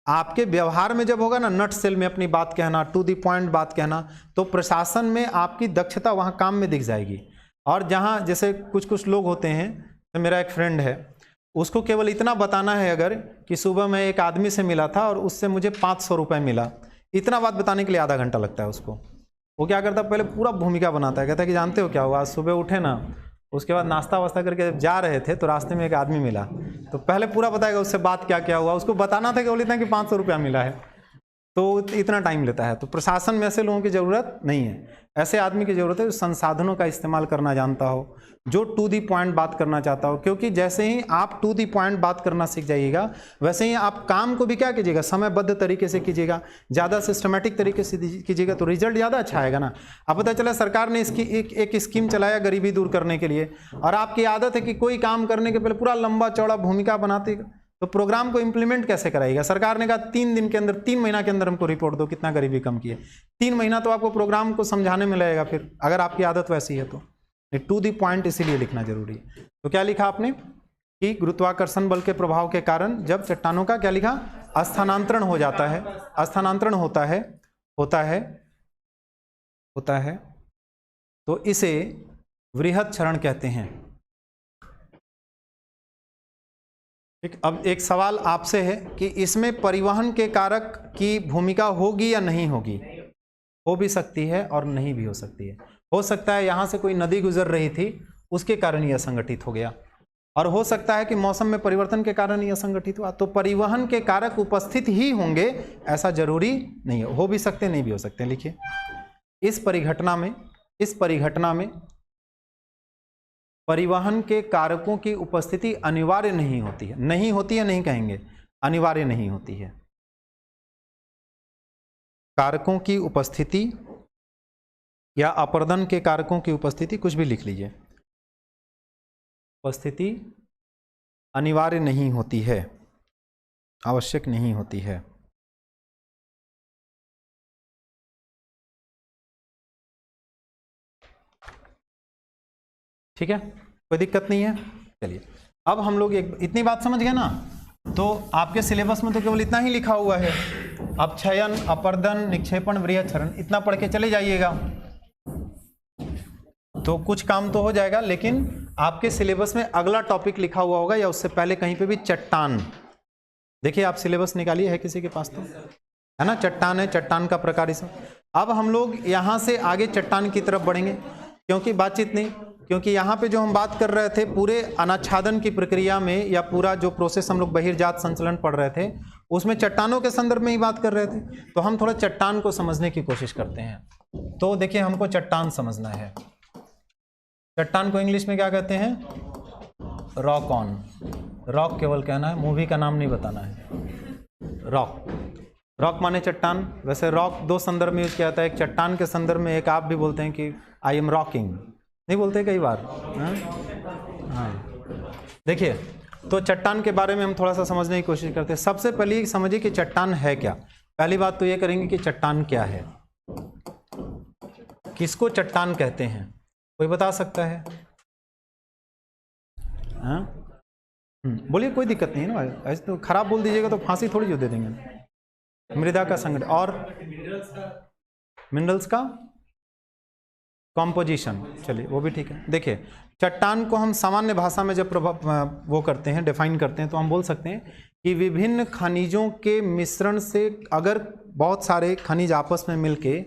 आपके व्यवहार में जब होगा ना, नट सेल में अपनी बात कहना, टू द पॉइंट बात कहना, तो प्रशासन में आपकी दक्षता वहाँ काम में दिख जाएगी। और जहाँ जैसे कुछ लोग होते हैं, तो मेरा एक फ्रेंड है, उसको केवल इतना बताना है अगर कि सुबह मैं एक आदमी से मिला था और उससे मुझे 500 रुपये मिला, इतना बात बताने के लिए आधा घंटा लगता है उसको। वो क्या करता है, पहले पूरा भूमिका बनाता है, कहता है कि जानते हो क्या हुआ, आज सुबह उठे ना, उसके बाद नाश्ता वास्ता करके जब जा रहे थे तो रास्ते में एक आदमी मिला, तो पहले पूरा बताएगा उससे बात क्या क्या हुआ, उसको बताना था केवल इतना कि 500 रुपया मिला है, तो इतना टाइम लेता है। तो प्रशासन में ऐसे लोगों की ज़रूरत नहीं है, ऐसे आदमी की ज़रूरत है जो संसाधनों का इस्तेमाल करना जानता हो, जो टू दी पॉइंट बात करना चाहता हो। क्योंकि जैसे ही आप टू दी पॉइंट बात करना सीख जाइएगा, वैसे ही आप काम को भी क्या कीजिएगा, समयबद्ध तरीके से कीजिएगा, ज़्यादा सिस्टमेटिक तरीके से कीजिएगा, तो रिजल्ट ज़्यादा अच्छा आएगा ना। अब पता चला सरकार ने इसकी एक स्कीम चलाया गरीबी दूर करने के लिए, और आपकी आदत है कि कोई काम करने के पहले पूरा लंबा चौड़ा भूमिका बनाते, तो प्रोग्राम को इंप्लीमेंट कैसे कराएगा? सरकार ने कहा 3 दिन के अंदर, 3 महीना के अंदर हमको रिपोर्ट दो कितना गरीबी कम की है। 3 महीना तो आपको प्रोग्राम को समझाने में लगेगा, फिर अगर आपकी आदत वैसी है तो टू दी पॉइंट इसीलिए लिखना जरूरी है। तो क्या लिखा आपने कि गुरुत्वाकर्षण बल के प्रभाव के कारण जब चट्टानों का क्या लिखा, स्थानांतरण हो जाता है, स्थानांतरण होता है, तो इसे वृहत क्षरण कहते हैं। ठीक, अब एक सवाल आपसे है कि इसमें परिवहन के कारक की भूमिका होगी या नहीं होगी? हो भी सकती है और नहीं भी हो सकती है। हो सकता है यहाँ से कोई नदी गुजर रही थी, उसके कारण यह संगठित हो गया, और हो सकता है कि मौसम में परिवर्तन के कारण यह संगठित हुआ। तो परिवहन के कारक उपस्थित ही होंगे ऐसा जरूरी नहीं है, हो भी सकते नहीं भी हो सकते। लिखिए, इस परिघटना में परिवहन के कारकों की उपस्थिति अनिवार्य नहीं होती है। नहीं होती है नहीं कहेंगे, अनिवार्य नहीं होती है। कारकों की उपस्थिति या अपर्दन के कारकों की उपस्थिति, कुछ भी लिख लीजिए, उपस्थिति अनिवार्य नहीं होती है, आवश्यक नहीं होती है। ठीक है, कोई दिक्कत नहीं है। चलिए, अब हम लोग इतनी बात समझ गए ना, तो आपके सिलेबस में तो केवल इतना ही लिखा हुआ है, अपक्षयन, अपर्दन, निक्षेपण, वृहक्षरण, इतना पढ़ के चले जाइएगा तो कुछ काम तो हो जाएगा। लेकिन आपके सिलेबस में अगला टॉपिक लिखा हुआ होगा या उससे पहले कहीं पे भी चट्टान। देखिए, आप सिलेबस निकालिए, है किसी के पास तो, है ना, चट्टान है, चट्टान का प्रकार इस। अब हम लोग यहाँ से आगे चट्टान की तरफ बढ़ेंगे, क्योंकि बातचीत नहीं, क्योंकि यहाँ पे जो हम बात कर रहे थे पूरे अनाच्छादन की प्रक्रिया में, या पूरा जो प्रोसेस हम लोग बहिर्जात संचलन पढ़ रहे थे, उसमें चट्टानों के संदर्भ में ही बात कर रहे थे। तो हम थोड़ा चट्टान को समझने की कोशिश करते हैं। तो देखिए, हमको चट्टान समझना है। चट्टान को इंग्लिश में क्या कहते हैं? Rock on. रॉक केवल कहना है, मूवी का नाम नहीं बताना है। रॉक, रॉक माने चट्टान। वैसे रॉक दो संदर्भ में यूज किया जाता है, एक चट्टान के संदर्भ में, एक आप भी बोलते हैं कि आई एम रॉकिंग, नहीं बोलते कई बार? हाँ, देखिए, तो चट्टान के बारे में हम थोड़ा सा समझने की कोशिश करते हैं। सबसे पहले समझिए कि चट्टान है क्या। पहली बात तो ये करेंगे कि चट्टान क्या है, किसको चट्टान कहते हैं, कोई बता सकता है? हाँ, बोलिए, कोई दिक्कत नहीं है ना, ऐसे तो खराब बोल दीजिएगा तो फांसी थोड़ी जो दे देंगे। मृदा का संगठन और मिनरल्स का कॉम्पोजिशन, चलिए वो भी ठीक है। देखिए, चट्टान को हम सामान्य भाषा में जब वो करते हैं, डिफाइन करते हैं, तो हम बोल सकते हैं कि विभिन्न खनिजों के मिश्रण से अगर बहुत सारे खनिज आपस में मिलके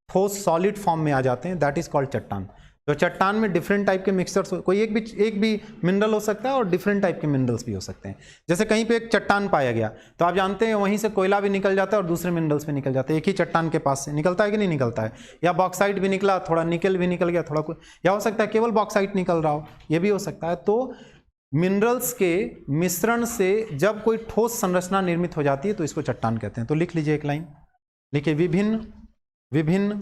ठोस सॉलिड फॉर्म में आ जाते हैं, दैट इज कॉल्ड चट्टान। तो चट्टान में डिफरेंट टाइप के मिक्सचर्स, कोई एक भी मिनरल हो सकता है और डिफरेंट टाइप के मिनरल्स भी हो सकते हैं। जैसे कहीं पे एक चट्टान पाया गया तो आप जानते हैं वहीं से कोयला भी निकल जाता है और दूसरे मिनरल्स भी निकल जाते हैं, एक ही चट्टान के पास से निकलता है कि नहीं निकलता है? या बॉक्साइट भी निकला, थोड़ा निकल भी निकल गया, थोड़ा कुछ, या हो सकता है केवल बॉक्साइट निकल रहा हो, ये भी हो सकता है। तो मिनरल्स के मिश्रण से जब कोई ठोस संरचना निर्मित हो जाती है तो इसको चट्टान कहते हैं। तो लिख लीजिए एक लाइन, लिखिए, विभिन्न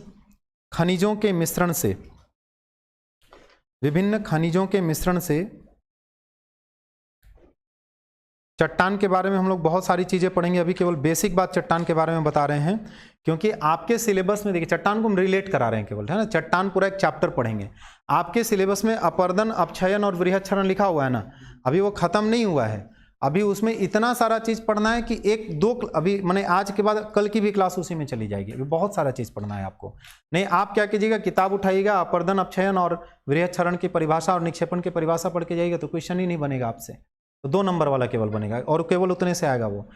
खनिजों के मिश्रण से, विभिन्न खनिजों के मिश्रण से चट्टान के बारे में हम लोग बहुत सारी चीजें पढ़ेंगे। अभी केवल बेसिक बात चट्टान के बारे में बता रहे हैं, क्योंकि आपके सिलेबस में देखिए चट्टान को हम रिलेट करा रहे हैं केवल, है ना। चट्टान पूरा एक चैप्टर पढ़ेंगे। आपके सिलेबस में अपर्दन, अपक्षयन और वृहक्षरण लिखा हुआ है ना, अभी वो खत्म नहीं हुआ है। अभी उसमें इतना सारा चीज पढ़ना है कि एक दो, अभी मैंने आज के बाद कल की भी क्लास उसी में चली जाएगी। अभी बहुत सारा चीज पढ़ना है आपको। नहीं, आप क्या कीजिएगा, किताब उठाइएगा, अपर्दन, अपक्षयन और वृहक्षरण की परिभाषा और निक्षेपण की परिभाषा पढ़ के जाइएगा तो क्वेश्चन ही नहीं बनेगा आपसे, तो 2 नंबर वाला केवल बनेगा, और केवल उतने से आएगा वो।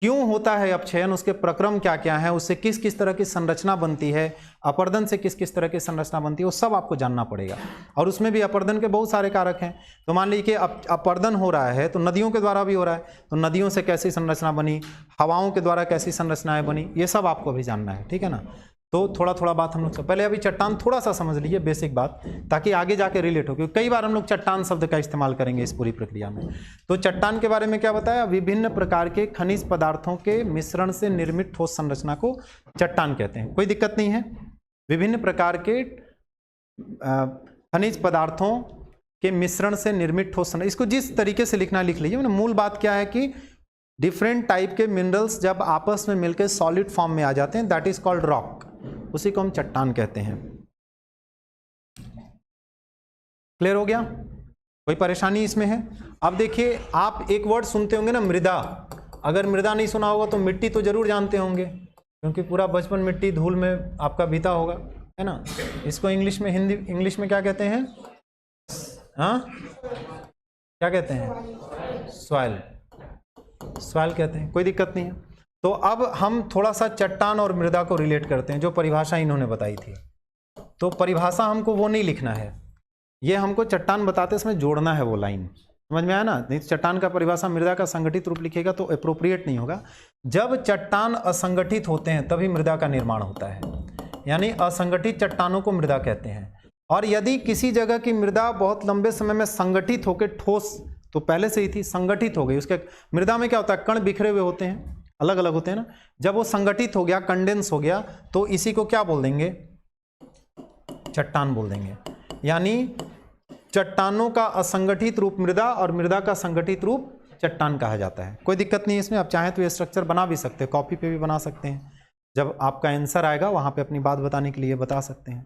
क्यों होता है अपक्षयन, उसके प्रक्रम क्या क्या है, उससे किस किस तरह की संरचना बनती है, अपर्दन से किस किस तरह की संरचना बनती है, वो सब आपको जानना पड़ेगा। और उसमें भी अपर्दन के बहुत सारे कारक हैं। तो मान लीजिए कि अपर्दन हो रहा है तो नदियों के द्वारा भी हो रहा है, तो नदियों से कैसी संरचना बनी, हवाओं के द्वारा कैसी संरचनाएं बनी, ये सब आपको भी जानना है, ठीक है ना। तो थोड़ा थोड़ा बात हम लोग से पहले अभी चट्टान थोड़ा सा समझ लीजिए, बेसिक बात, ताकि आगे जाके रिलेट हो, क्योंकि कई बार हम लोग चट्टान शब्द का इस्तेमाल करेंगे इस पूरी प्रक्रिया में। तो चट्टान के बारे में क्या बताया, विभिन्न प्रकार के खनिज पदार्थों के मिश्रण से निर्मित ठोस संरचना को चट्टान कहते हैं। कोई दिक्कत नहीं है। विभिन्न प्रकार के खनिज पदार्थों के मिश्रण से निर्मित ठोस संरचना, इसको जिस तरीके से लिखना लिख लीजिए। मूल बात क्या है कि डिफरेंट टाइप के मिनरल्स जब आपस में मिलकर सॉलिड फॉर्म में आ जाते हैं, दैट इज कॉल्ड रॉक, उसी को हम चट्टान कहते हैं। क्लियर हो गया? कोई परेशानी इसमें है? अब देखिए, आप एक वर्ड सुनते होंगे ना, मृदा। अगर मृदा नहीं सुना होगा तो मिट्टी तो जरूर जानते होंगे, क्योंकि पूरा बचपन मिट्टी धूल में आपका बीता होगा, है ना। इसको इंग्लिश में, इंग्लिश में क्या कहते हैं? हाँ, क्या कहते हैं? सॉइल, सॉइल कहते हैं। कोई दिक्कत नहीं है। तो अब हम थोड़ा सा चट्टान और मृदा को रिलेट करते हैं, जो परिभाषा इन्होंने बताई थी। तो परिभाषा हमको वो नहीं लिखना है, ये हमको चट्टान बताते समय जोड़ना है वो लाइन, समझ में आया ना। नहीं तो चट्टान का परिभाषा मृदा का संगठित रूप लिखेगा तो अप्रोप्रिएट नहीं होगा। जब चट्टान असंगठित होते हैं तभी मृदा का निर्माण होता है, यानी असंगठित चट्टानों को मृदा कहते हैं। और यदि किसी जगह की मृदा बहुत लंबे समय में संगठित होकर ठोस, तो पहले से ही थी, संगठित हो गई, उसके मृदा में क्या होता है, कण बिखरे हुए होते हैं, अलग अलग होते हैं ना, जब वो संगठित हो गया, कंडेंस हो गया, तो इसी को क्या बोल देंगे, चट्टान बोल देंगे। यानी चट्टानों का असंगठित रूप मृदा और मृदा का संगठित रूप चट्टान कहा जाता है। कोई दिक्कत नहीं इसमें, आप चाहें तो ये स्ट्रक्चर बना भी सकते हैं, कॉपी पे भी बना सकते हैं, जब आपका आंसर आएगा वहां पे अपनी बात बताने के लिए बता सकते हैं।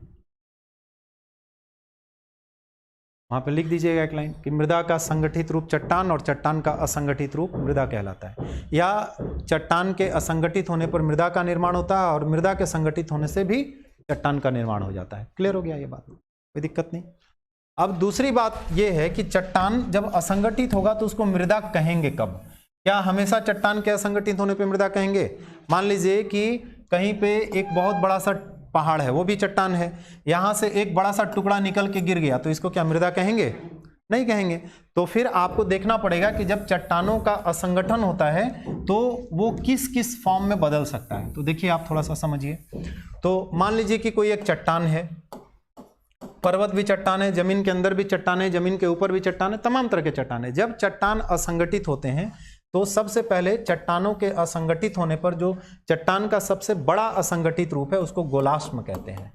वहां पे लिख दीजिएगा एक लाइन कि मृदा का संगठित रूप चट्टान और चट्टान का असंगठित रूप मृदा कहलाता है, या चट्टान के असंगठित होने पर मृदा का निर्माण होता है और मृदा के संगठित होने से भी चट्टान का निर्माण हो जाता है। क्लियर हो गया ये बात, कोई दिक्कत नहीं। अब दूसरी बात ये है कि चट्टान जब असंगठित होगा तो उसको मृदा कहेंगे कब? क्या हमेशा चट्टान के असंगठित होने पे मृदा कहेंगे? मान लीजिए कि कहीं पे एक बहुत बड़ा सा पहाड़ है, वो भी चट्टान है, यहां से एक बड़ा सा टुकड़ा निकल के गिर गया, तो इसको क्या मृदा कहेंगे? नहीं कहेंगे। तो फिर आपको देखना पड़ेगा कि जब चट्टानों का असंगठन होता है तो वो किस किस फॉर्म में बदल सकता है। तो देखिए आप थोड़ा सा समझिए। तो मान लीजिए कि कोई एक चट्टान है, पर्वत भी चट्टान है, जमीन के अंदर भी चट्टान है, जमीन के ऊपर भी चट्टान है, तमाम तरह के चट्टान है। जब चट्टान असंगठित होते हैं तो सबसे पहले चट्टानों के असंगठित होने पर जो चट्टान का सबसे बड़ा असंगठित रूप है उसको गोलाश्म कहते हैं,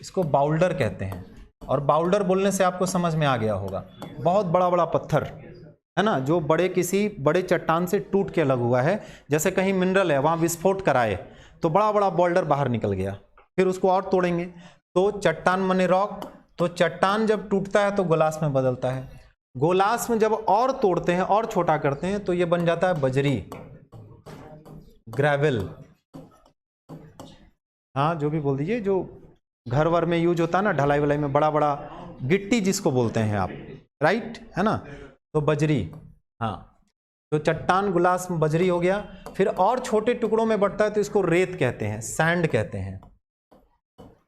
इसको बाउल्डर कहते हैं। और बाउल्डर बोलने से आपको समझ में आ गया होगा, बहुत बड़ा बड़ा पत्थर है ना, जो बड़े किसी बड़े चट्टान से टूट के अलग हुआ है। जैसे कहीं मिनरल है, वहां विस्फोट कराए तो बड़ा बड़ा बोल्डर बाहर निकल गया, फिर उसको और तोड़ेंगे तो चट्टान मने रॉक। तो चट्टान जब टूटता है तो गोलाश्म में बदलता है, गोलाश्म जब और तोड़ते हैं और छोटा करते हैं तो ये बन जाता है बजरी, ग्रेवल, हाँ जो भी बोल दीजिए, जो घर वर में यूज होता है ना, ढलाई वलाई में, बड़ा बड़ा गिट्टी जिसको बोलते हैं आप, राइट है ना, तो बजरी। हाँ, तो चट्टान गोलाश्म बजरी हो गया। फिर और छोटे टुकड़ों में बढ़ता है तो इसको रेत कहते हैं, सैंड कहते हैं।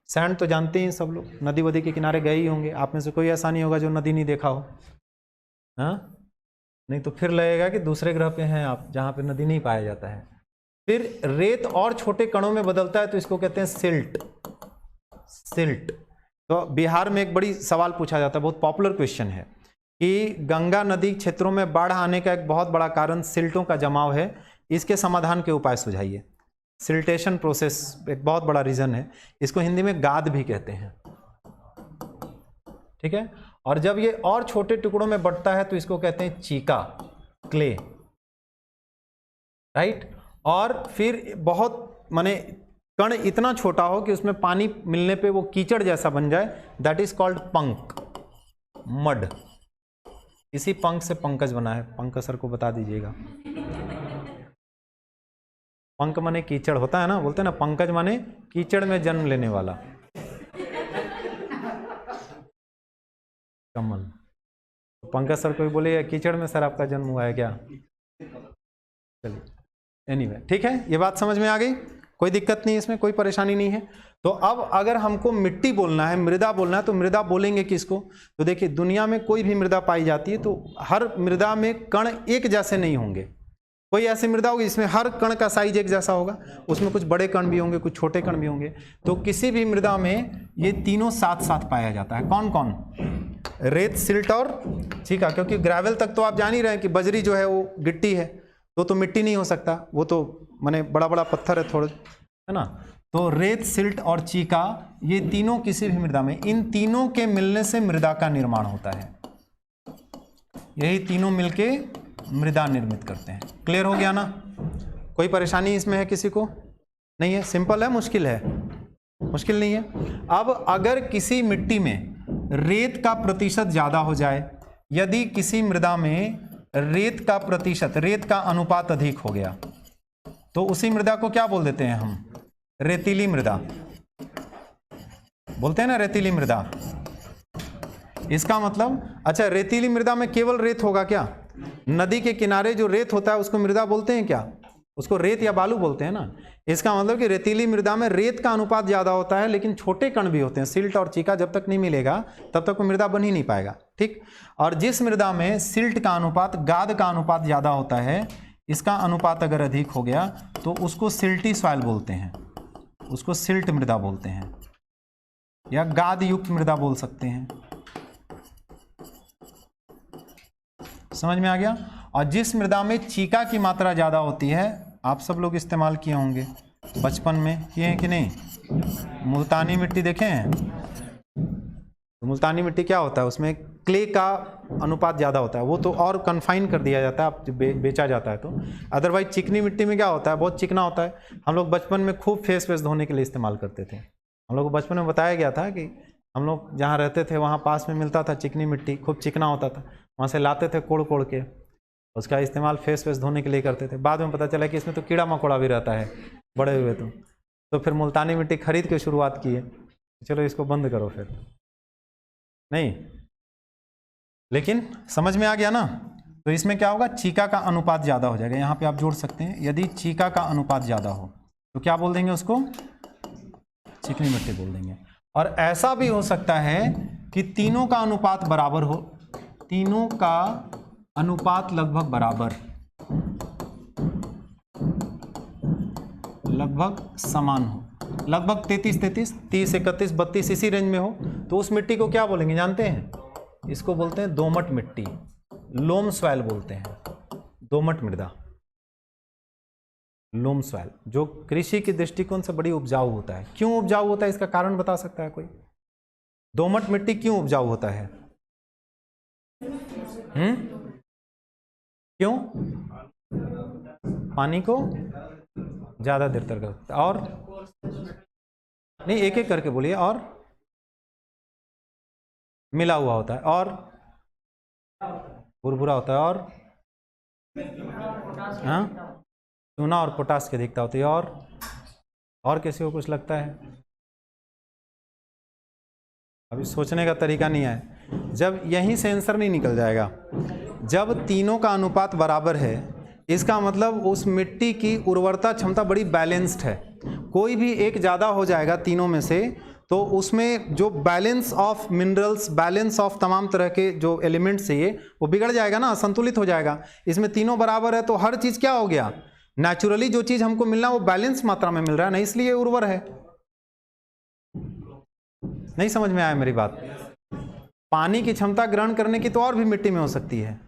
सैंड तो जानते हैं सब लोग, नदी वदी के किनारे गए ही होंगे, आप में से कोई ऐसा नहीं होगा जो नदी नहीं देखा हो, हाँ, नहीं तो फिर लगेगा कि दूसरे ग्रह पे हैं आप जहाँ पे नदी नहीं पाया जाता है। फिर रेत और छोटे कणों में बदलता है तो इसको कहते हैं सिल्ट, सिल्ट। तो बिहार में एक बड़ी सवाल पूछा जाता है, बहुत पॉपुलर क्वेश्चन है कि गंगा नदी क्षेत्रों में बाढ़ आने का एक बहुत बड़ा कारण सिल्टों का जमाव है, इसके समाधान के उपाय सुझाइए। सिल्टेशन प्रोसेस एक बहुत बड़ा रीजन है, इसको हिंदी में गाद भी कहते हैं, ठीक है। और जब ये और छोटे टुकड़ों में बढ़ता है तो इसको कहते हैं चीका, क्ले, राइट। और फिर बहुत माने कण इतना छोटा हो कि उसमें पानी मिलने पे वो कीचड़ जैसा बन जाए, that is called punk, mud. इसी पंख से पंकज बना है, पंकज सर को बता दीजिएगा। पंक माने कीचड़ होता है ना, बोलते हैं ना, पंकज माने कीचड़ में जन्म लेने वाला, कमल। पंकज सर को भी बोले कीचड़ में सर आपका जन्म हुआ है क्या? चलिए एनीवे, ठीक है, ये बात समझ में आ गई, कोई दिक्कत नहीं, इसमें कोई परेशानी नहीं है। तो अब अगर हमको मिट्टी बोलना है, मृदा बोलना है, तो मृदा बोलेंगे किसको? तो देखिए दुनिया में कोई भी मृदा पाई जाती है तो हर मृदा में कण एक जैसे नहीं होंगे। कोई ऐसी मृदा होगी जिसमें हर कण का साइज एक जैसा होगा, उसमें कुछ बड़े कण भी होंगे, कुछ छोटे कण भी होंगे। तो किसी भी मृदा में ये तीनों साथ साथ पाया जाता है। कौन कौन? रेत, सिल्ट और चीका। क्योंकि ग्रेवल तक तो आप जान ही रहे हैं कि बजरी जो है वो गिट्टी है, तो मिट्टी नहीं हो सकता, वो तो माने बड़ा बड़ा पत्थर है थोड़ा, है ना। तो रेत, सिल्ट और चीका, ये तीनों किसी भी मृदा में, इन तीनों के मिलने से मृदा का निर्माण होता है। यही तीनों मिलके मृदा निर्मित करते हैं। क्लियर हो गया ना? कोई परेशानी इसमें है किसी को? नहीं है, सिंपल है, मुश्किल है? मुश्किल नहीं है। अब अगर किसी मिट्टी में रेत का प्रतिशत ज्यादा हो जाए, यदि किसी मृदा में रेत का प्रतिशत, रेत का अनुपात अधिक हो गया, तो उसी मृदा को क्या बोल देते हैं हम? रेतीली मृदा बोलते हैं ना, रेतीली मृदा। इसका मतलब, अच्छा रेतीली मृदा में केवल रेत होगा क्या? नदी के किनारे जो रेत होता है उसको मृदा बोलते हैं क्या? उसको रेत या बालू बोलते हैं ना। इसका मतलब कि रेतीली मृदा में रेत का अनुपात ज़्यादा होता है, लेकिन छोटे कण भी होते हैं। सिल्ट और चीका जब तक नहीं मिलेगा तब तक वो मृदा बन ही नहीं पाएगा, ठीक। और जिस मृदा में सिल्ट का अनुपात गाद का अनुपात ज़्यादा होता है, इसका अनुपात अगर अधिक हो गया तो उसको सिल्टी सॉइल बोलते हैं, उसको सिल्ट मृदा बोलते हैं या गाद युक्त मृदा बोल सकते हैं। समझ में आ गया। और जिस मृदा में चीका की मात्रा ज़्यादा होती है, आप सब लोग इस्तेमाल किए होंगे बचपन में, किए हैं कि नहीं? मुल्तानी मिट्टी देखे हैं? तो मुल्तानी मिट्टी क्या होता है, उसमें क्ले का अनुपात ज़्यादा होता है, वो तो और कन्फाइन कर दिया जाता है, आप बेचा जाता है तो। अदरवाइज चिकनी मिट्टी में क्या होता है, बहुत चिकना होता है। हम लोग बचपन में खूब फेस वेस धोने के लिए इस्तेमाल करते थे। हम लोग को बचपन में बताया गया था कि हम लोग जहाँ रहते थे वहाँ पास में मिलता था चिकनी मिट्टी, खूब चिकना होता था, वहाँ से लाते थे कोड़ कोड़ के, उसका इस्तेमाल फेस वेस धोने के लिए करते थे। बाद में पता चला कि इसमें तो कीड़ा मकोड़ा भी रहता है बड़े हुए तो फिर मुल्तानी मिट्टी खरीद के शुरुआत की है। चलो इसको बंद करो फिर, नहीं, लेकिन समझ में आ गया ना। तो इसमें क्या होगा, चीका का अनुपात ज़्यादा हो जाएगा। यहाँ पे आप जोड़ सकते हैं, यदि चीका का अनुपात ज़्यादा हो तो क्या बोल देंगे उसको, चिकनी मिट्टी बोल देंगे। और ऐसा भी हो सकता है कि तीनों का अनुपात बराबर हो, तीनों का अनुपात लगभग बराबर, लगभग समान हो, लगभग 33, 30, 31, 32 इसी रेंज में हो, तो उस मिट्टी को क्या बोलेंगे जानते हैं? इसको बोलते हैं दोमट मिट्टी, लोम सॉइल बोलते हैं, दोमट मृदा, लोम सॉइल, जो कृषि के दृष्टिकोण से बड़ी उपजाऊ होता है। क्यों उपजाऊ होता है, इसका कारण बता सकता है कोई? दोमट मिट्टी क्यों उपजाऊ होता है? क्यों? पानी को ज्यादा देर तक रखता है, और नहीं, एक एक करके बोलिए। और मिला हुआ होता है, और भुरभुरा होता है, और हाँ, चूना और पोटास की अधिकता होती है, और किसी को कुछ लगता है? अभी सोचने का तरीका नहीं है। जब यहीं से आंसर नहीं निकल जाएगा, जब तीनों का अनुपात बराबर है, इसका मतलब उस मिट्टी की उर्वरता क्षमता बड़ी बैलेंस्ड है। कोई भी एक ज़्यादा हो जाएगा तीनों में से, तो उसमें जो balance of minerals, balance of तमाम तरह के जो एलिमेंट्स चाहिए वो बिगड़ जाएगा ना, असंतुलित हो जाएगा। इसमें तीनों बराबर है तो हर चीज़ क्या हो गया, नेचुरली जो चीज़ हमको मिलना वो बैलेंस मात्रा में मिल रहा है ना, इसलिए उर्वर है। नहीं समझ में आया मेरी बात? पानी की क्षमता ग्रहण करने की तो और भी मिट्टी में हो सकती है,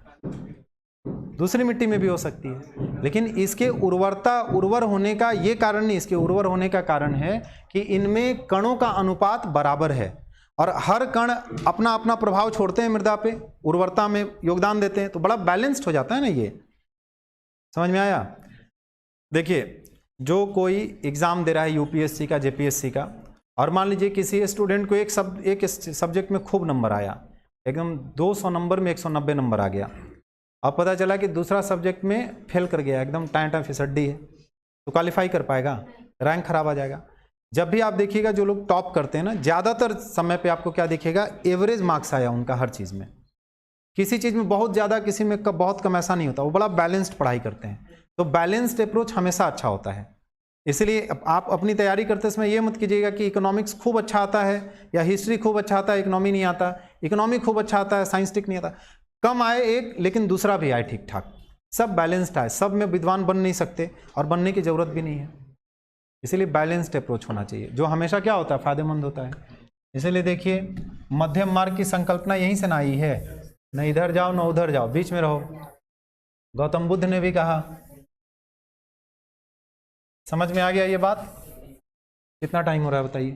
दूसरी मिट्टी में भी हो सकती है, लेकिन इसके उर्वर होने का ये कारण नहीं, इसके उर्वर होने का कारण है कि इनमें कणों का अनुपात बराबर है और हर कण अपना अपना प्रभाव छोड़ते हैं मृदा पे, उर्वरता में योगदान देते हैं, तो बड़ा बैलेंस्ड हो जाता है ना। ये समझ में आया? देखिए, जो कोई एग्जाम दे रहा है यूपीएससी का, जेपीएससी का, और मान लीजिए किसी स्टूडेंट को एक सब्जेक्ट में खूब नंबर आया, एकदम 200 नंबर में 190 नंबर आ गया, अब पता चला कि दूसरा सब्जेक्ट में फेल कर गया, एकदम टाइम फिसड्डी है, तो क्वालिफाई कर पाएगा? रैंक खराब आ जाएगा। जब भी आप देखिएगा जो लोग टॉप करते हैं ना, ज़्यादातर समय पे आपको क्या दिखेगा, एवरेज मार्क्स आया उनका हर चीज़ में, किसी चीज़ में बहुत ज़्यादा, किसी में बहुत कम, ऐसा नहीं होता, वो बड़ा बैलेंस्ड पढ़ाई करते हैं। तो बैलेंस्ड अप्रोच हमेशा अच्छा होता है। इसलिए आप अपनी तैयारी करते समय ये मत कीजिएगा कि इकोनॉमिक्स खूब अच्छा आता है या हिस्ट्री खूब अच्छा आता है, इकोनॉमी नहीं आता, इकोनॉमी खूब अच्छा आता है, साइंस टिक नहीं आता। कम आए एक, लेकिन दूसरा भी आए ठीक ठाक, सब बैलेंस्ड आए। सब में विद्वान बन नहीं सकते और बनने की जरूरत भी नहीं है, इसीलिए बैलेंस्ड अप्रोच होना चाहिए, जो हमेशा क्या होता है, फायदेमंद होता है। इसलिए देखिए, मध्यम मार्ग की संकल्पना यहीं से ना आई है, न इधर जाओ न उधर जाओ, बीच में रहो। गौतम बुद्ध ने भी कहा। समझ में आ गया ये बात? कितना टाइम हो रहा है बताइए?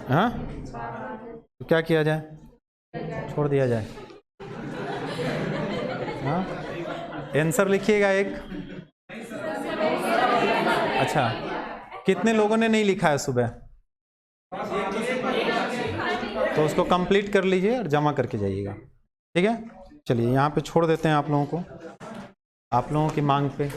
हाँ, तो क्या किया जाए, छोड़ दिया जाए? हाँ, आंसर लिखिएगा एक। अच्छा, कितने लोगों ने नहीं लिखा है सुबह? तो उसको कंप्लीट कर लीजिए और जमा करके जाइएगा, ठीक है? चलिए यहाँ पे छोड़ देते हैं आप लोगों को, आप लोगों की मांग पे।